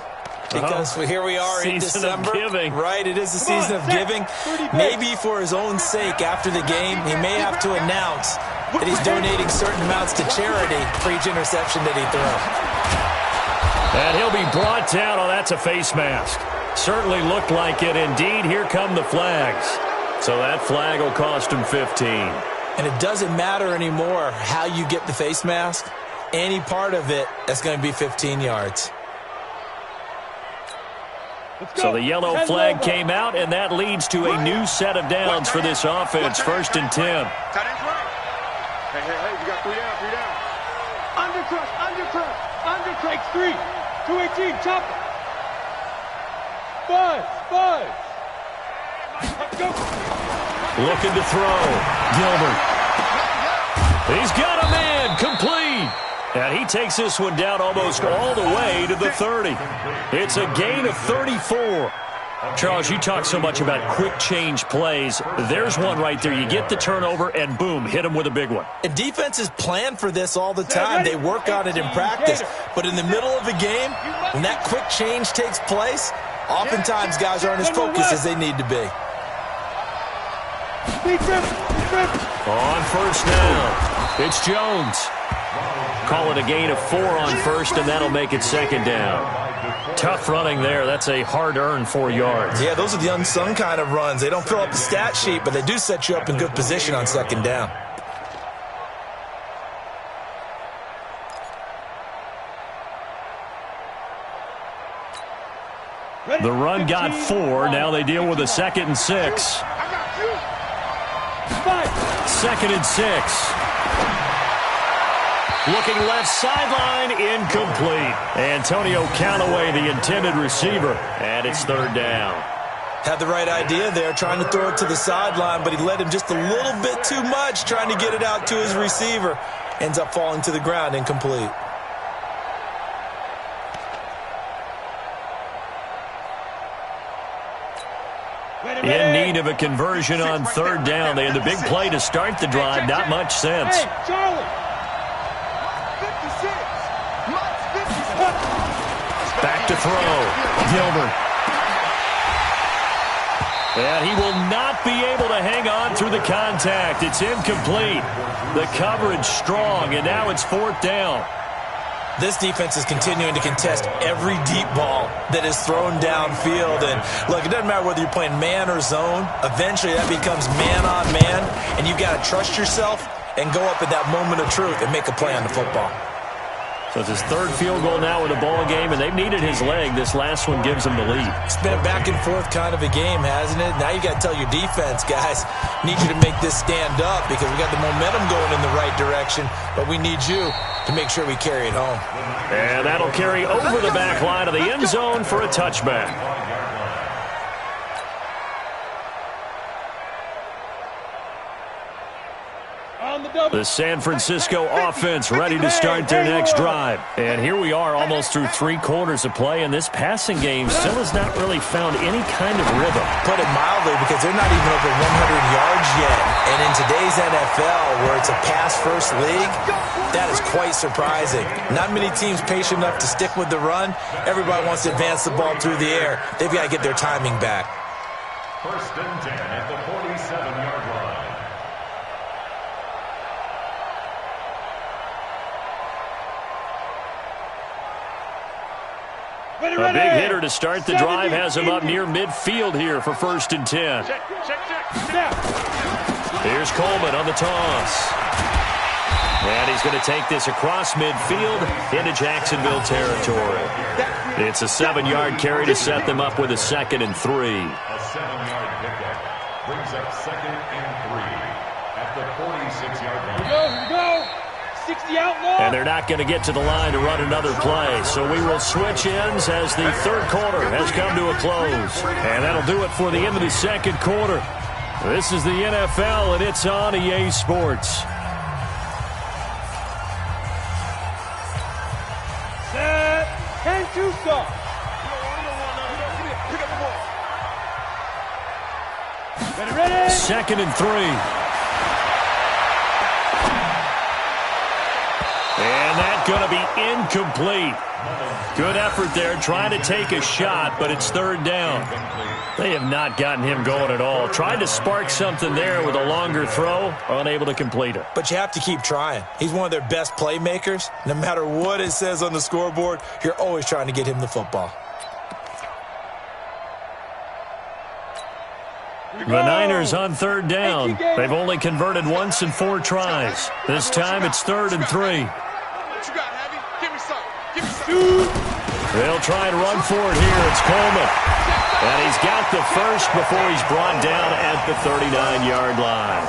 because here we are in December. Season of giving. Right, it is the season of giving. Maybe for his own sake after the game, he may have to announce that he's donating certain amounts to charity for each interception that he throws. And he'll be brought down. Oh, that's a face mask. Certainly looked like it. Indeed, here come the flags. So that flag will cost him 15. And it doesn't matter anymore how you get the face mask. Any part of it, that's going to be 15 yards. So the yellow flag came out, and that leads to a new set of downs for this offense. 1st and 10. Tight end's right. Hey, we got 3 down. Under takes 3. 218, chop it. Buzz. Let's go. Looking to throw. Gilbert. He's got a man. Complete. And he takes this one down almost all the way to the 30. It's a gain of 34. Charles, you talk so much about quick change plays. There's one right there. You get the turnover, and boom, hit him with a big one. And defenses plan for this all the time. They work on it in practice. But in the middle of a game, when that quick change takes place, Oftentimes, guys aren't as focused as they need to be. On first down, it's Jones. Call it a gain of 4 on first, and that'll make it second down. Tough running there. That's a hard-earned 4 yards. Yeah, those are the unsung kind of runs. They don't fill up the stat sheet, but they do set you up in good position on second down. The run got 4. Now they deal with a 2nd and 6. 2nd and 6. Looking left sideline, incomplete. Antonio Callaway, the intended receiver, and it's 3rd down. Had the right idea there, trying to throw it to the sideline, but he led him just a little bit too much, trying to get it out to his receiver. Ends up falling to the ground, incomplete. In need of a conversion on 3rd down. They had the big play to start the drive. Not much sense. Hey, Charlie. Back to throw. Gilbert. And he will not be able to hang on through the contact. It's incomplete. The coverage strong, and now it's 4th down. This defense is continuing to contest every deep ball that is thrown downfield. And, look, it doesn't matter whether you're playing man or zone. Eventually, that becomes man-on-man, and you've got to trust yourself and go up at that moment of truth and make a play on the football. So it's his 3rd field goal now in the ball game, and they've needed his leg. This last one gives them the lead. It's been a back-and-forth kind of a game, hasn't it? Now you got to tell your defense, guys, need you to make this stand up because we got the momentum going in the right direction, but we need you to make sure we carry it home. And that'll carry over the back line of the end zone for a touchback. The San Francisco offense ready to start their next drive. And here we are almost through 3 quarters of play, and this passing game still has not really found any kind of rhythm. Put it mildly, because they're not even over 100 yards yet. And in today's NFL, where it's a pass-first league, that is quite surprising. Not many teams patient enough to stick with the run. Everybody wants to advance the ball through the air. They've got to get their timing back. 1st and 10 at the 47-yard line. A big hitter to start the drive has him up near midfield here for 1st and 10. Here's Coleman on the toss. And he's going to take this across midfield into Jacksonville territory. It's a 7-yard carry to set them up with a 2nd and 3. A 7-yard pickup brings up 2nd and 3 at the 46-yard line. Here we go. 60 outlaw. And they're not going to get to the line to run another play. So we will switch ends as the 3rd quarter has come to a close. And that'll do it for the end of the 2nd quarter. This is the NFL, and it's on EA Sports. Set. And 2 stop. Ready. 2nd and 3. And that's going to be incomplete. Good effort there, trying to take a shot, but it's 3rd down. They have not gotten him going at all. Tried to spark something there with a longer throw, unable to complete it. But you have to keep trying. He's one of their best playmakers. No matter what it says on the scoreboard, you're always trying to get him the football. The Niners on 3rd down. They've only converted once in 4 tries. This time it's 3rd and 3. What you got, Abby? Give me some. Give me some. They'll try and run for it here. It's Coleman. And he's got the first before he's brought down at the 39-yard line.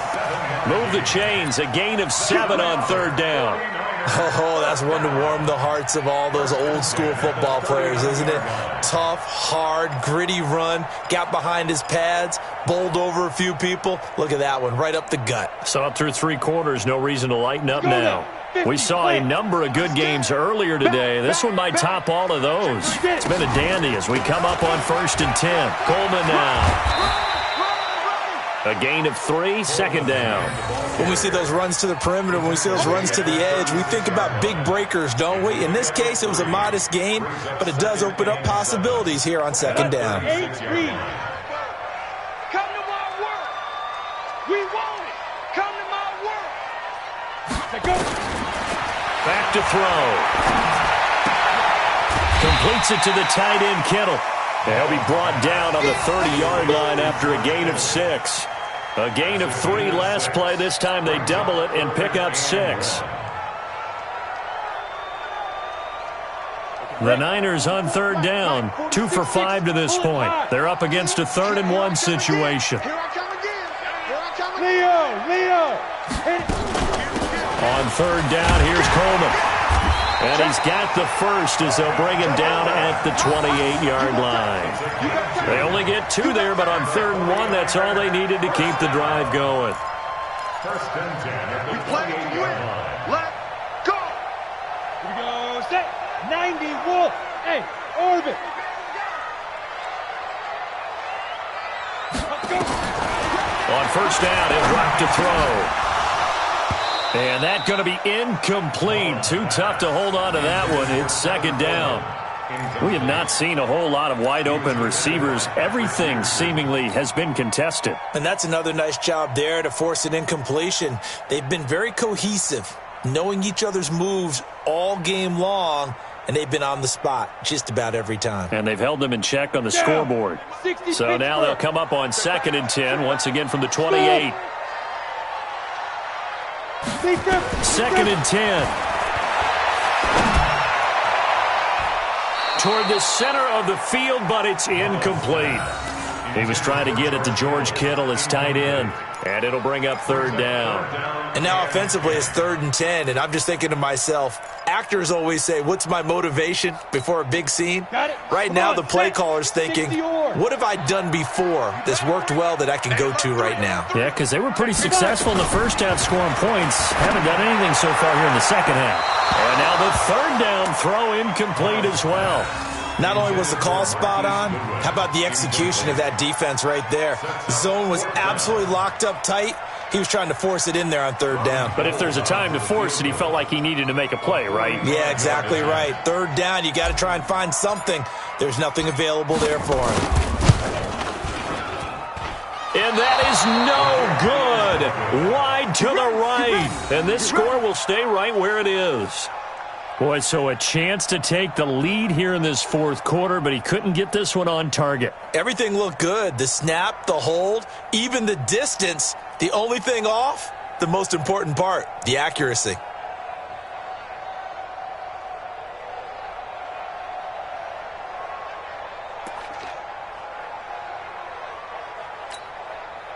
Move the chains. A gain of 7 on 3rd down. Oh, that's one to warm the hearts of all those old-school football players, isn't it? Tough, hard, gritty run. Got behind his pads, bowled over a few people. Look at that one, right up the gut. So up through 3 quarters, no reason to lighten up now. We saw a number of good games earlier today. This one might top all of those. It's been a dandy as we come up on 1st and 10. Coleman now. A gain of 3, second down. When we see those runs to the perimeter, when we see those runs to the edge, we think about big breakers, don't we? In this case, it was a modest gain, but it does open up possibilities here on second down. Come to my work. We want it. Come to my work. Go. Back to throw. Completes it to the tight end, Kittle. He'll be brought down on the 30-yard line after a gain of 6. A gain of 3 last play. This time they double it and pick up 6. The Niners on third down, 2 for 5 to this point. They're up against a 3rd-and-1 situation. Here I come again. Here I come again. Leo. On third down, here's Coleman. And he's got the first as they'll bring him down at the 28-yard line. They only get 2 there, but on 3rd and 1, that's all they needed to keep the drive going. First and 10 at the We play to 28-yard win. line. Let's go. Here we go. Set. 90 Wolf. Hey, orbit. Let's go. On first down, he'll drop to throw. And that's going to be incomplete. Too tough to hold on to that one. It's second down. We have not seen a whole lot of wide-open receivers. Everything seemingly has been contested. And that's another nice job there to force an incompletion. They've been very cohesive, knowing each other's moves all game long, and they've been on the spot just about every time. And they've held them in check on the scoreboard. So now they'll come up on 2nd and 10, once again from the 28. 2nd and 10. Toward the center of the field, but it's incomplete. He was trying to get it to George Kittle, his tight end, and it'll bring up 3rd down. And now offensively it's 3rd and 10, and I'm just thinking to myself, actors always say, what's my motivation before a big scene? Right now the play caller's thinking, what have I done before that's worked well that I can go to right now? Yeah, because they were pretty successful in the first half scoring points. Haven't done anything so far here in the second half. And now the 3rd down throw incomplete as well. Not only was the call spot on, how about the execution of that defense right there? The zone was absolutely locked up tight. He was trying to force it in there on 3rd down. But if there's a time to force it, he felt like he needed to make a play, right? Yeah, exactly right. 3rd down, you got to try and find something. There's nothing available there for him. And that is no good. Wide to the right. And this score will stay right where it is. Boy, so a chance to take the lead here in this 4th quarter, but he couldn't get this one on target. Everything looked good. The snap, the hold, even the distance. The only thing off, the most important part, the accuracy.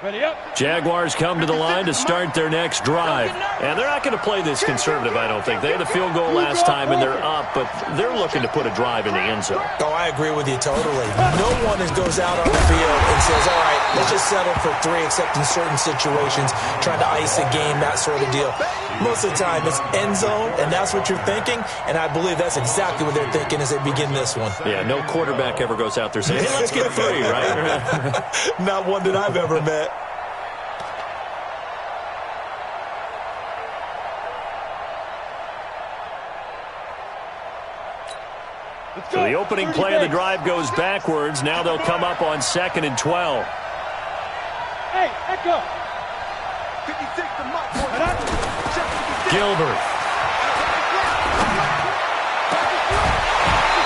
Ready up. Jaguars come to the line to start their next drive. And they're not going to play this conservative, I don't think. They had a field goal last time, and they're up, but they're looking to put a drive in the end zone. Oh, I agree with you totally. No one goes out on the field and says, all right, let's just settle for 3, except in certain situations, trying to ice a game, that sort of deal. Most of the time, it's end zone, and that's what you're thinking, and I believe that's exactly what they're thinking as they begin this one. Yeah, no quarterback ever goes out there saying, hey, let's get 3, right? Not one that I've ever met. So the opening play of the drive goes backwards. Now they'll come up on 2nd and 12. Hey, Echo. 56 to Mike. Gilbert.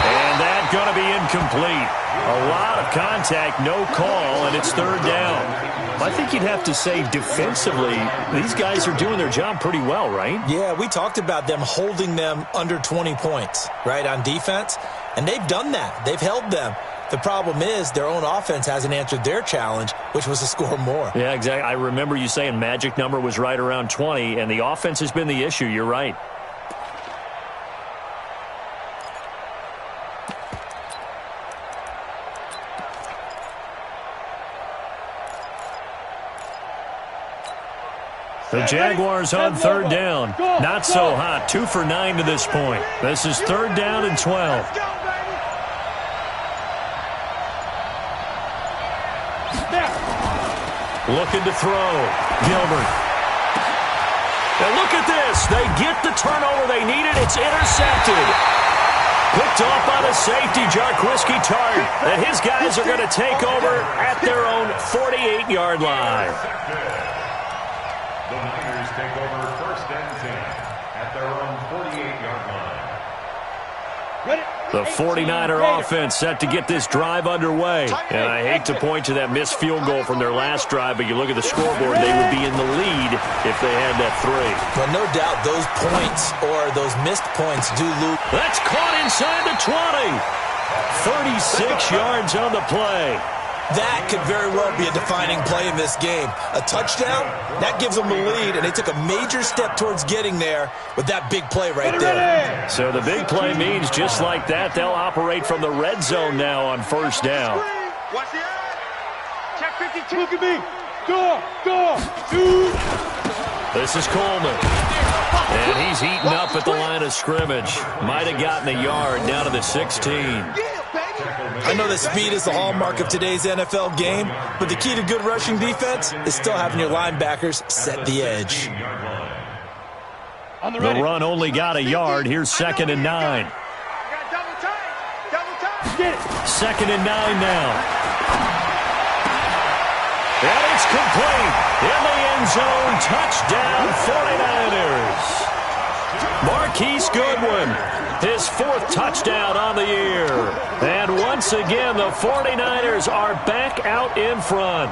And that's going to be incomplete. A lot of contact, no call, and it's 3rd down. I think you'd have to say defensively, these guys are doing their job pretty well, right? Yeah, we talked about them holding them under 20 points, right, on defense. And they've done that. They've held them. The problem is their own offense hasn't answered their challenge, which was to score more. Yeah, exactly. I remember you saying magic number was right around 20, and the offense has been the issue. You're right. The Jaguars on 3rd down. Not so hot. 2 for 9 to this point. This is 3rd down and 12. Looking to throw. Gilbert. And look at this. They get the turnover they needed. It's intercepted. Picked off by the safety, Jarquiski Tart. And his guys are going to take over at their own 48-yard line. The Niners take over 1st and 10 at their own 48-yard line. The 49er offense set to get this drive underway. And I hate to point to that missed field goal from their last drive, but you look at the scoreboard, they would be in the lead if they had that 3. Well, no doubt those points or those missed points do lose. That's caught inside the 20. 36 yards on the play. That could very well be a defining play in this game. A touchdown, that gives them the lead, and they took a major step towards getting there with that big play right there. So the big play means just like that, they'll operate from the red zone now on 1st down. Watch the eye. Check 52. Look at me. Go. This is Coleman. And he's eaten up at the line of scrimmage. Might have gotten a yard down to the 16. I know that speed is the hallmark of today's NFL game, but the key to good rushing defense is still having your linebackers set the edge. The run only got a yard. Here's 2nd and 9. Double time. 2nd and 9 now. And it's complete. In the end zone. Touchdown, 49ers. Marquise Goodwin, his 4th touchdown on the year. And once again, the 49ers are back out in front.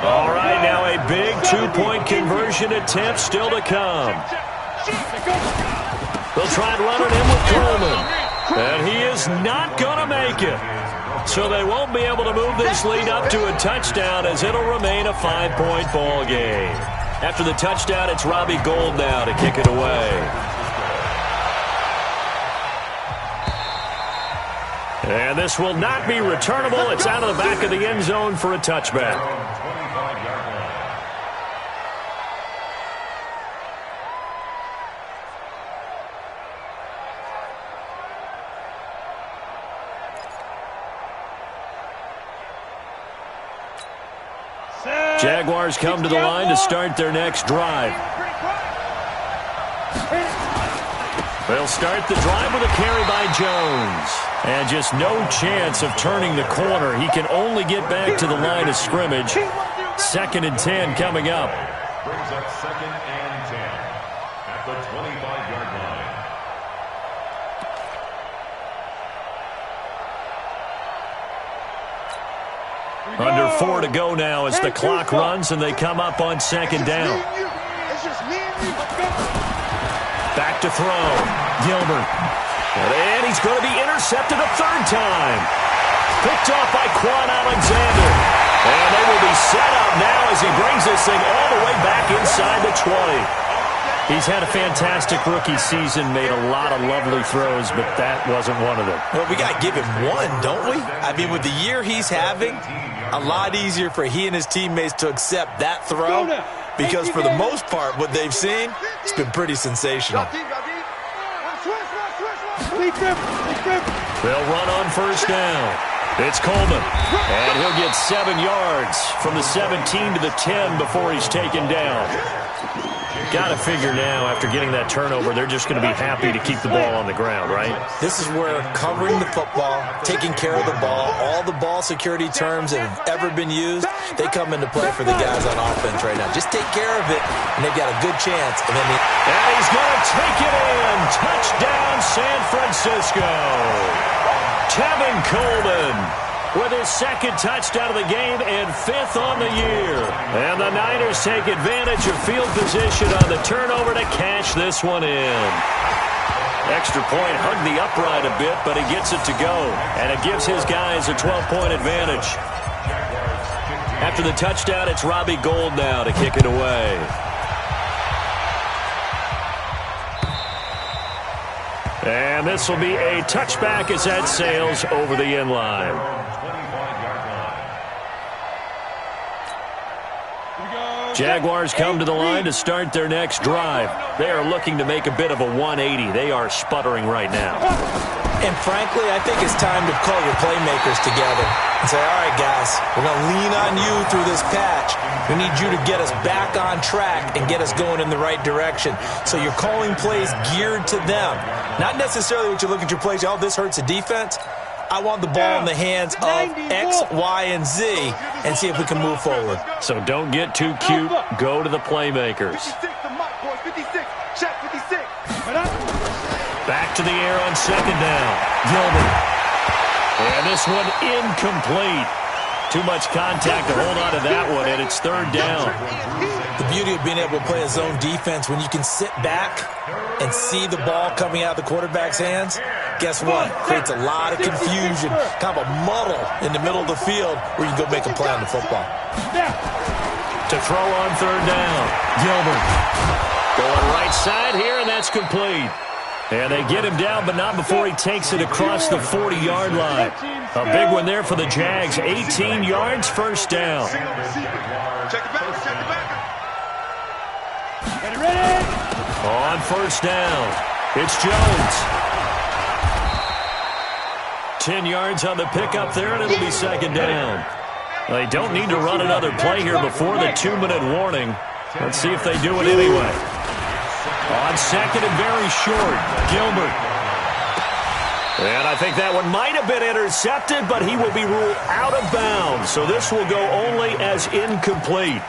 All right, now a big 2-point conversion attempt still to come. They'll try and run it in with Coleman. And he is not going to make it. So they won't be able to move this lead up to a touchdown as it'll remain a 5-point ball game. After the touchdown, it's Robbie Gould now to kick it away. And this will not be returnable. It's out of the back of the end zone for a touchback. Jaguars come to the line to start their next drive. They'll start the drive with a carry by Jones. And just no chance of turning the corner. He can only get back to the line of scrimmage. 2nd and 10 coming up. Brings up 2nd and 10 at the 25-yard line. Under 4 to go now as the clock runs and they come up on 2nd down. Back to throw. Gilbert. And he's going to be intercepted a 3rd time. Picked off by Quan Alexander. And they will be set up now as he brings this thing all the way back inside the 20. He's had a fantastic rookie season, made a lot of lovely throws, but that wasn't one of them. Well, we got to give him one, don't we? I mean, with the year he's having, a lot easier for he and his teammates to accept that throw because for the most part, what they've seen, it's been pretty sensational. They'll run on 1st down. It's Coleman, and he'll get 7 yards from the 17 to the 10 before he's taken down. Got to figure now, after getting that turnover, they're just going to be happy to keep the ball on the ground, right? This is where covering the football, taking care of the ball, all the ball security terms that have ever been used, they come into play for the guys on offense right now. Just take care of it, and they've got a good chance. And he's going to take it in. Touchdown, San Francisco. Tevin Coleman with his 2nd touchdown of the game and 5th on the year. And the Niners take advantage of field position on the turnover to cash this one in. Extra point hugged the upright a bit, but he gets it to go. And it gives his guys a 12-point advantage. After the touchdown, it's Robbie Gould now to kick it away. And this will be a touchback as that sails over the end line. Jaguars come to the line to start their next drive. They are looking to make a bit of a 180. They are sputtering right now. And frankly, I think it's time to call your playmakers together and say, all right, guys, we're going to lean on you through this patch. We need you to get us back on track and get us going in the right direction. So you're calling plays geared to them. Not necessarily what you look at your plays, oh, this hurts the defense. I want the ball in the hands of X, Y, and Z and see if we can move forward. So don't get too cute. Go to the playmakers. 56 to Mike, boys. 56. Check 56. Back to the air on second down. Gilbert. And this one incomplete. Too much contact to hold on to that one, and it's third down. The beauty of being able to play a zone defense when you can sit back and see the ball coming out of the quarterback's hands, guess what? Creates a lot of confusion, kind of a muddle in the middle of the field where you can go make a play on the football. To throw on third down, Gilbert. Going right side here, and that's complete. And they get him down, but not before he takes it across the 40-yard line. A big one there for the Jags. 18 yards, first down. Check it back. Check it back. On first down, it's Jones. 10 yards on the pickup there, and it'll be second down. They don't need to run another play here before the 2-minute warning. Let's see if they do it anyway. On second and very short, Gilbert. And I think that one might have been intercepted, but he will be ruled out of bounds. So this will go only as incomplete.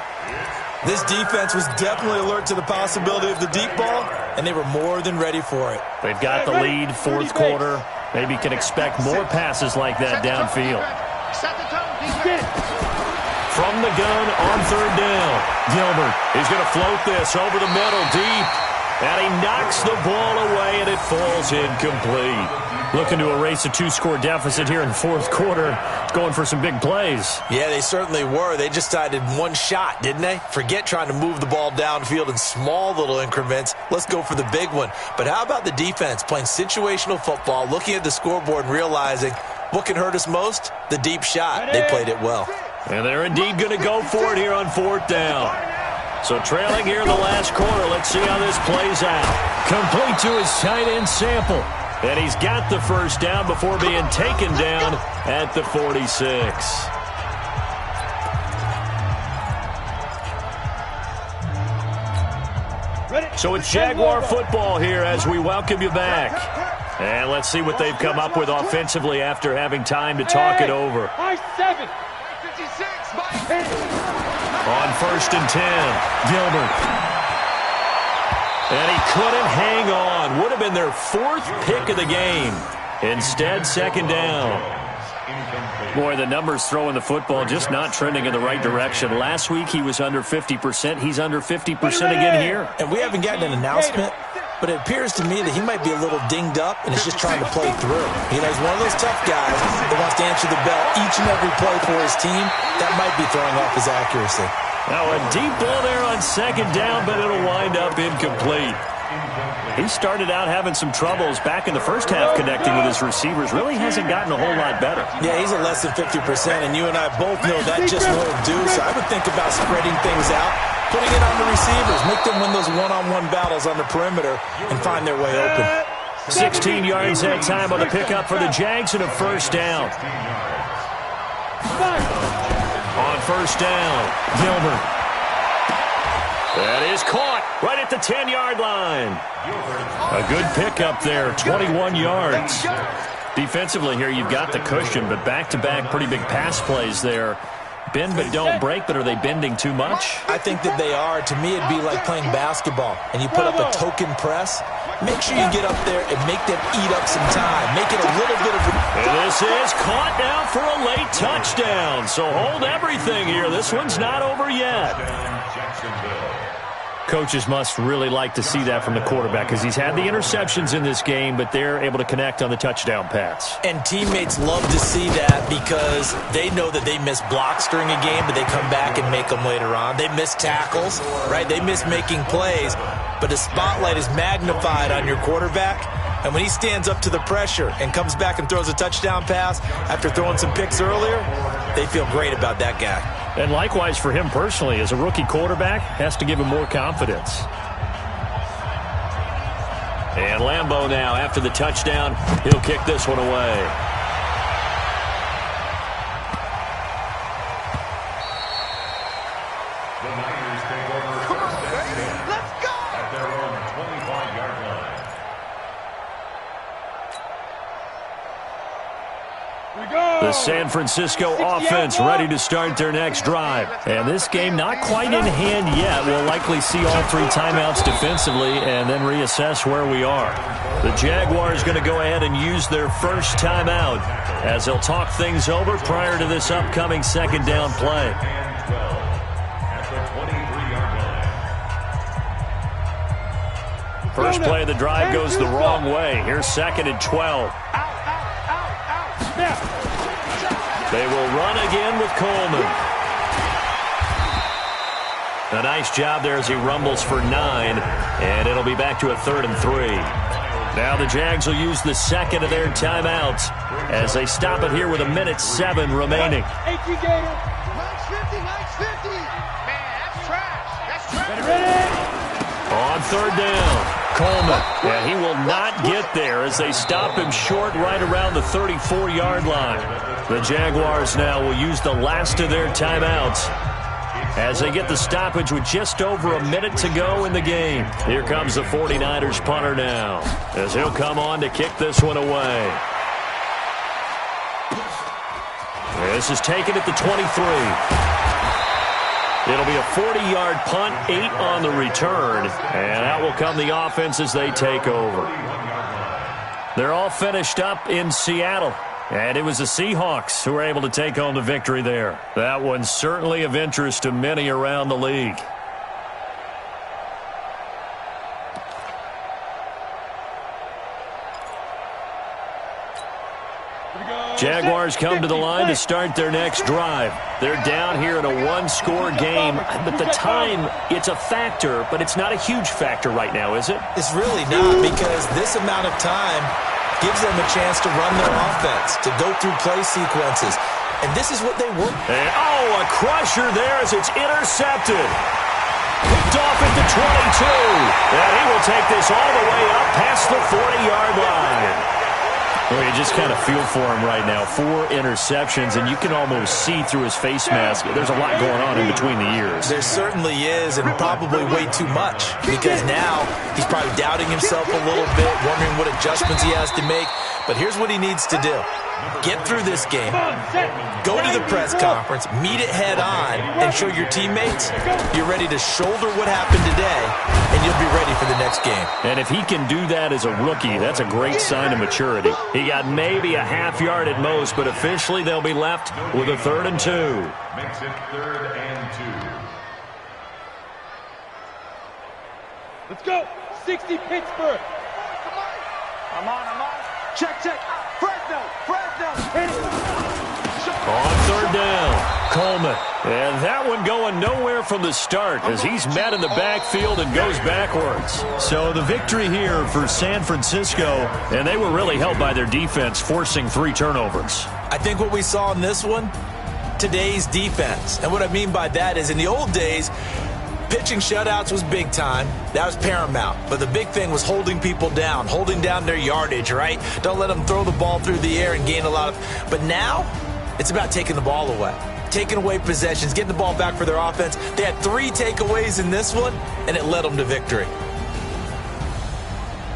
This defense was definitely alert to the possibility of the deep ball, and they were more than ready for it. They've got the lead, fourth quarter. Maybe can expect more passes like that downfield. From the gun on third down, Gilbert. He's going to float this over the middle, deep. And he knocks the ball away, and it falls incomplete. Looking to erase a 2-score deficit here in the fourth quarter. Going for some big plays. Yeah, they certainly were. They just decided one shot, didn't they? Forget trying to move the ball downfield in small little increments. Let's go for the big one. But how about the defense playing situational football, looking at the scoreboard and realizing what can hurt us most? The deep shot. They played it well. And they're indeed going to go for it here on fourth down. So trailing here in the last quarter. Let's see how this plays out. Complete to his tight end Sample. And he's got the first down before being taken down at the 46. So it's Jaguar football here as we welcome you back. And let's see what they've come up with offensively after having time to talk it over. On first and 10, Gilbert. And he couldn't hang on. Would have been their fourth pick of the game. Instead, second down. Boy, the numbers throwing the football just not trending in the right direction. Last week, he was under 50%. He's under 50% again here. And we haven't gotten an announcement, but it appears to me that he might be a little dinged up and is just trying to play through. You know, he's one of those tough guys that wants to answer the bell each and every play for his team. That might be throwing off his accuracy. Now a deep ball there on second down, but it'll wind up incomplete. He started out having some troubles back in the first half connecting with his receivers. Really hasn't gotten a whole lot better. Yeah, he's at less than 50%, and you and I both know that just won't do. So I would think about spreading things out, putting it on the receivers, make them win those one-on-one battles on the perimeter and find their way open. 16 yards that time on the pickup for the Jags and a first down. On first down, Gilbert. That is caught right at the 10-yard line. A good pickup there, 21 yards. Defensively here, you've got the cushion, but back-to-back pretty big pass plays there. Bend but don't break, but are they bending too much? I think that they are. To me, it'd be like playing basketball, and you put up a token press. Make sure you get up there and make them eat up some time. Make it a little bit of a... And this is caught now for a late touchdown. So hold everything here. This one's not over yet. Coaches must really like to see that from the quarterback because he's had the interceptions in this game, but they're able to connect on the touchdown pass. And teammates love to see that because they know that they miss blocks during a game, but they come back and make them later on. They miss tackles, right? They miss making plays, but the spotlight is magnified on your quarterback. And when he stands up to the pressure and comes back and throws a touchdown pass after throwing some picks earlier, they feel great about that guy. And likewise for him personally, as a rookie quarterback, has to give him more confidence. And Lambeau now, after the touchdown, he'll kick this one away. The Niners take over first and 10. Let's go! At their own 25-yard line. The San Francisco offense ready to start their next drive. And this game not quite in hand yet. We'll likely see all 3 timeouts defensively and then reassess where we are. The Jaguars going to go ahead and use their first timeout as they'll talk things over prior to this upcoming second down play. And 12 at the 23-yard line. First play of the drive goes the wrong way. Here's second and 12. They will run again with Coleman. A nice job there as he rumbles for 9, and it'll be back to a 3rd and 3. Now the Jags will use the second of their timeouts as they stop it here with 1:07 remaining. Mike's 50, Mike's 50. Man, that's trash. That's trash. On 3rd down, Coleman. And he will not get there as they stop him short right around the 34-yard line. The Jaguars now will use the last of their timeouts as they get the stoppage with just over a minute to go in the game. Here comes the 49ers punter now as he'll come on to kick this one away. This is taken at the 23. It'll be a 40-yard punt, 8 on the return, and out will come the offense as they take over. They're all finished up in Seattle, and it was the Seahawks who were able to take home the victory there. That one's certainly of interest to many around the league. Jaguars come to the line to start their next drive. They're down here in a 1-score game, but the time, it's a factor, but it's not a huge factor right now, is it? It's really not, because this amount of time gives them a chance to run their offense, to go through play sequences. And this is what they want. And, a crusher there as it's intercepted. Picked off at the 22. And he will take this all the way up past the 40-yard line. Well, you just kind of feel for him right now. 4 interceptions, and you can almost see through his face mask. There's a lot going on in between the ears. There certainly is, and probably way too much, because now he's probably doubting himself a little bit, wondering what adjustments he has to make. But here's what he needs to do. Get through this game, go to the press conference, meet it head on, and show your teammates you're ready to shoulder what happened today, and you'll be ready for the next game. And if he can do that as a rookie, that's a great sign of maturity. He got maybe a half yard at most, but officially they'll be left with a 3rd and 2. Makes it 3rd and 2. Let's go. 60 Pittsburgh. I'm on. Check. Fresno. Hit it. On 3rd down, Coleman. And that one going nowhere from the start as he's met in the backfield and goes backwards. So the victory here for San Francisco, and they were really helped by their defense, forcing 3 turnovers. I think what we saw in this one, today's defense. And what I mean by that is in the old days, pitching shutouts was big time. That was paramount. But the big thing was holding people down, holding down their yardage, right? Don't let them throw the ball through the air and gain a lot of... But now, it's about taking the ball away. Taking away possessions, getting the ball back for their offense. They had 3 takeaways in this one, and it led them to victory.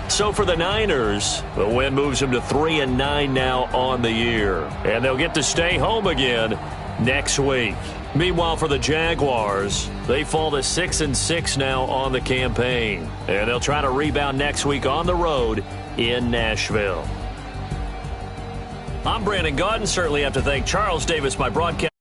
So for the Niners, the win moves them to 3-9 now on the year. And they'll get to stay home again next week. Meanwhile, for the Jaguars, they fall to 6-6 now on the campaign. And they'll try to rebound next week on the road in Nashville. I'm Brandon Gaudin. Certainly have to thank Charles Davis, my broadcast.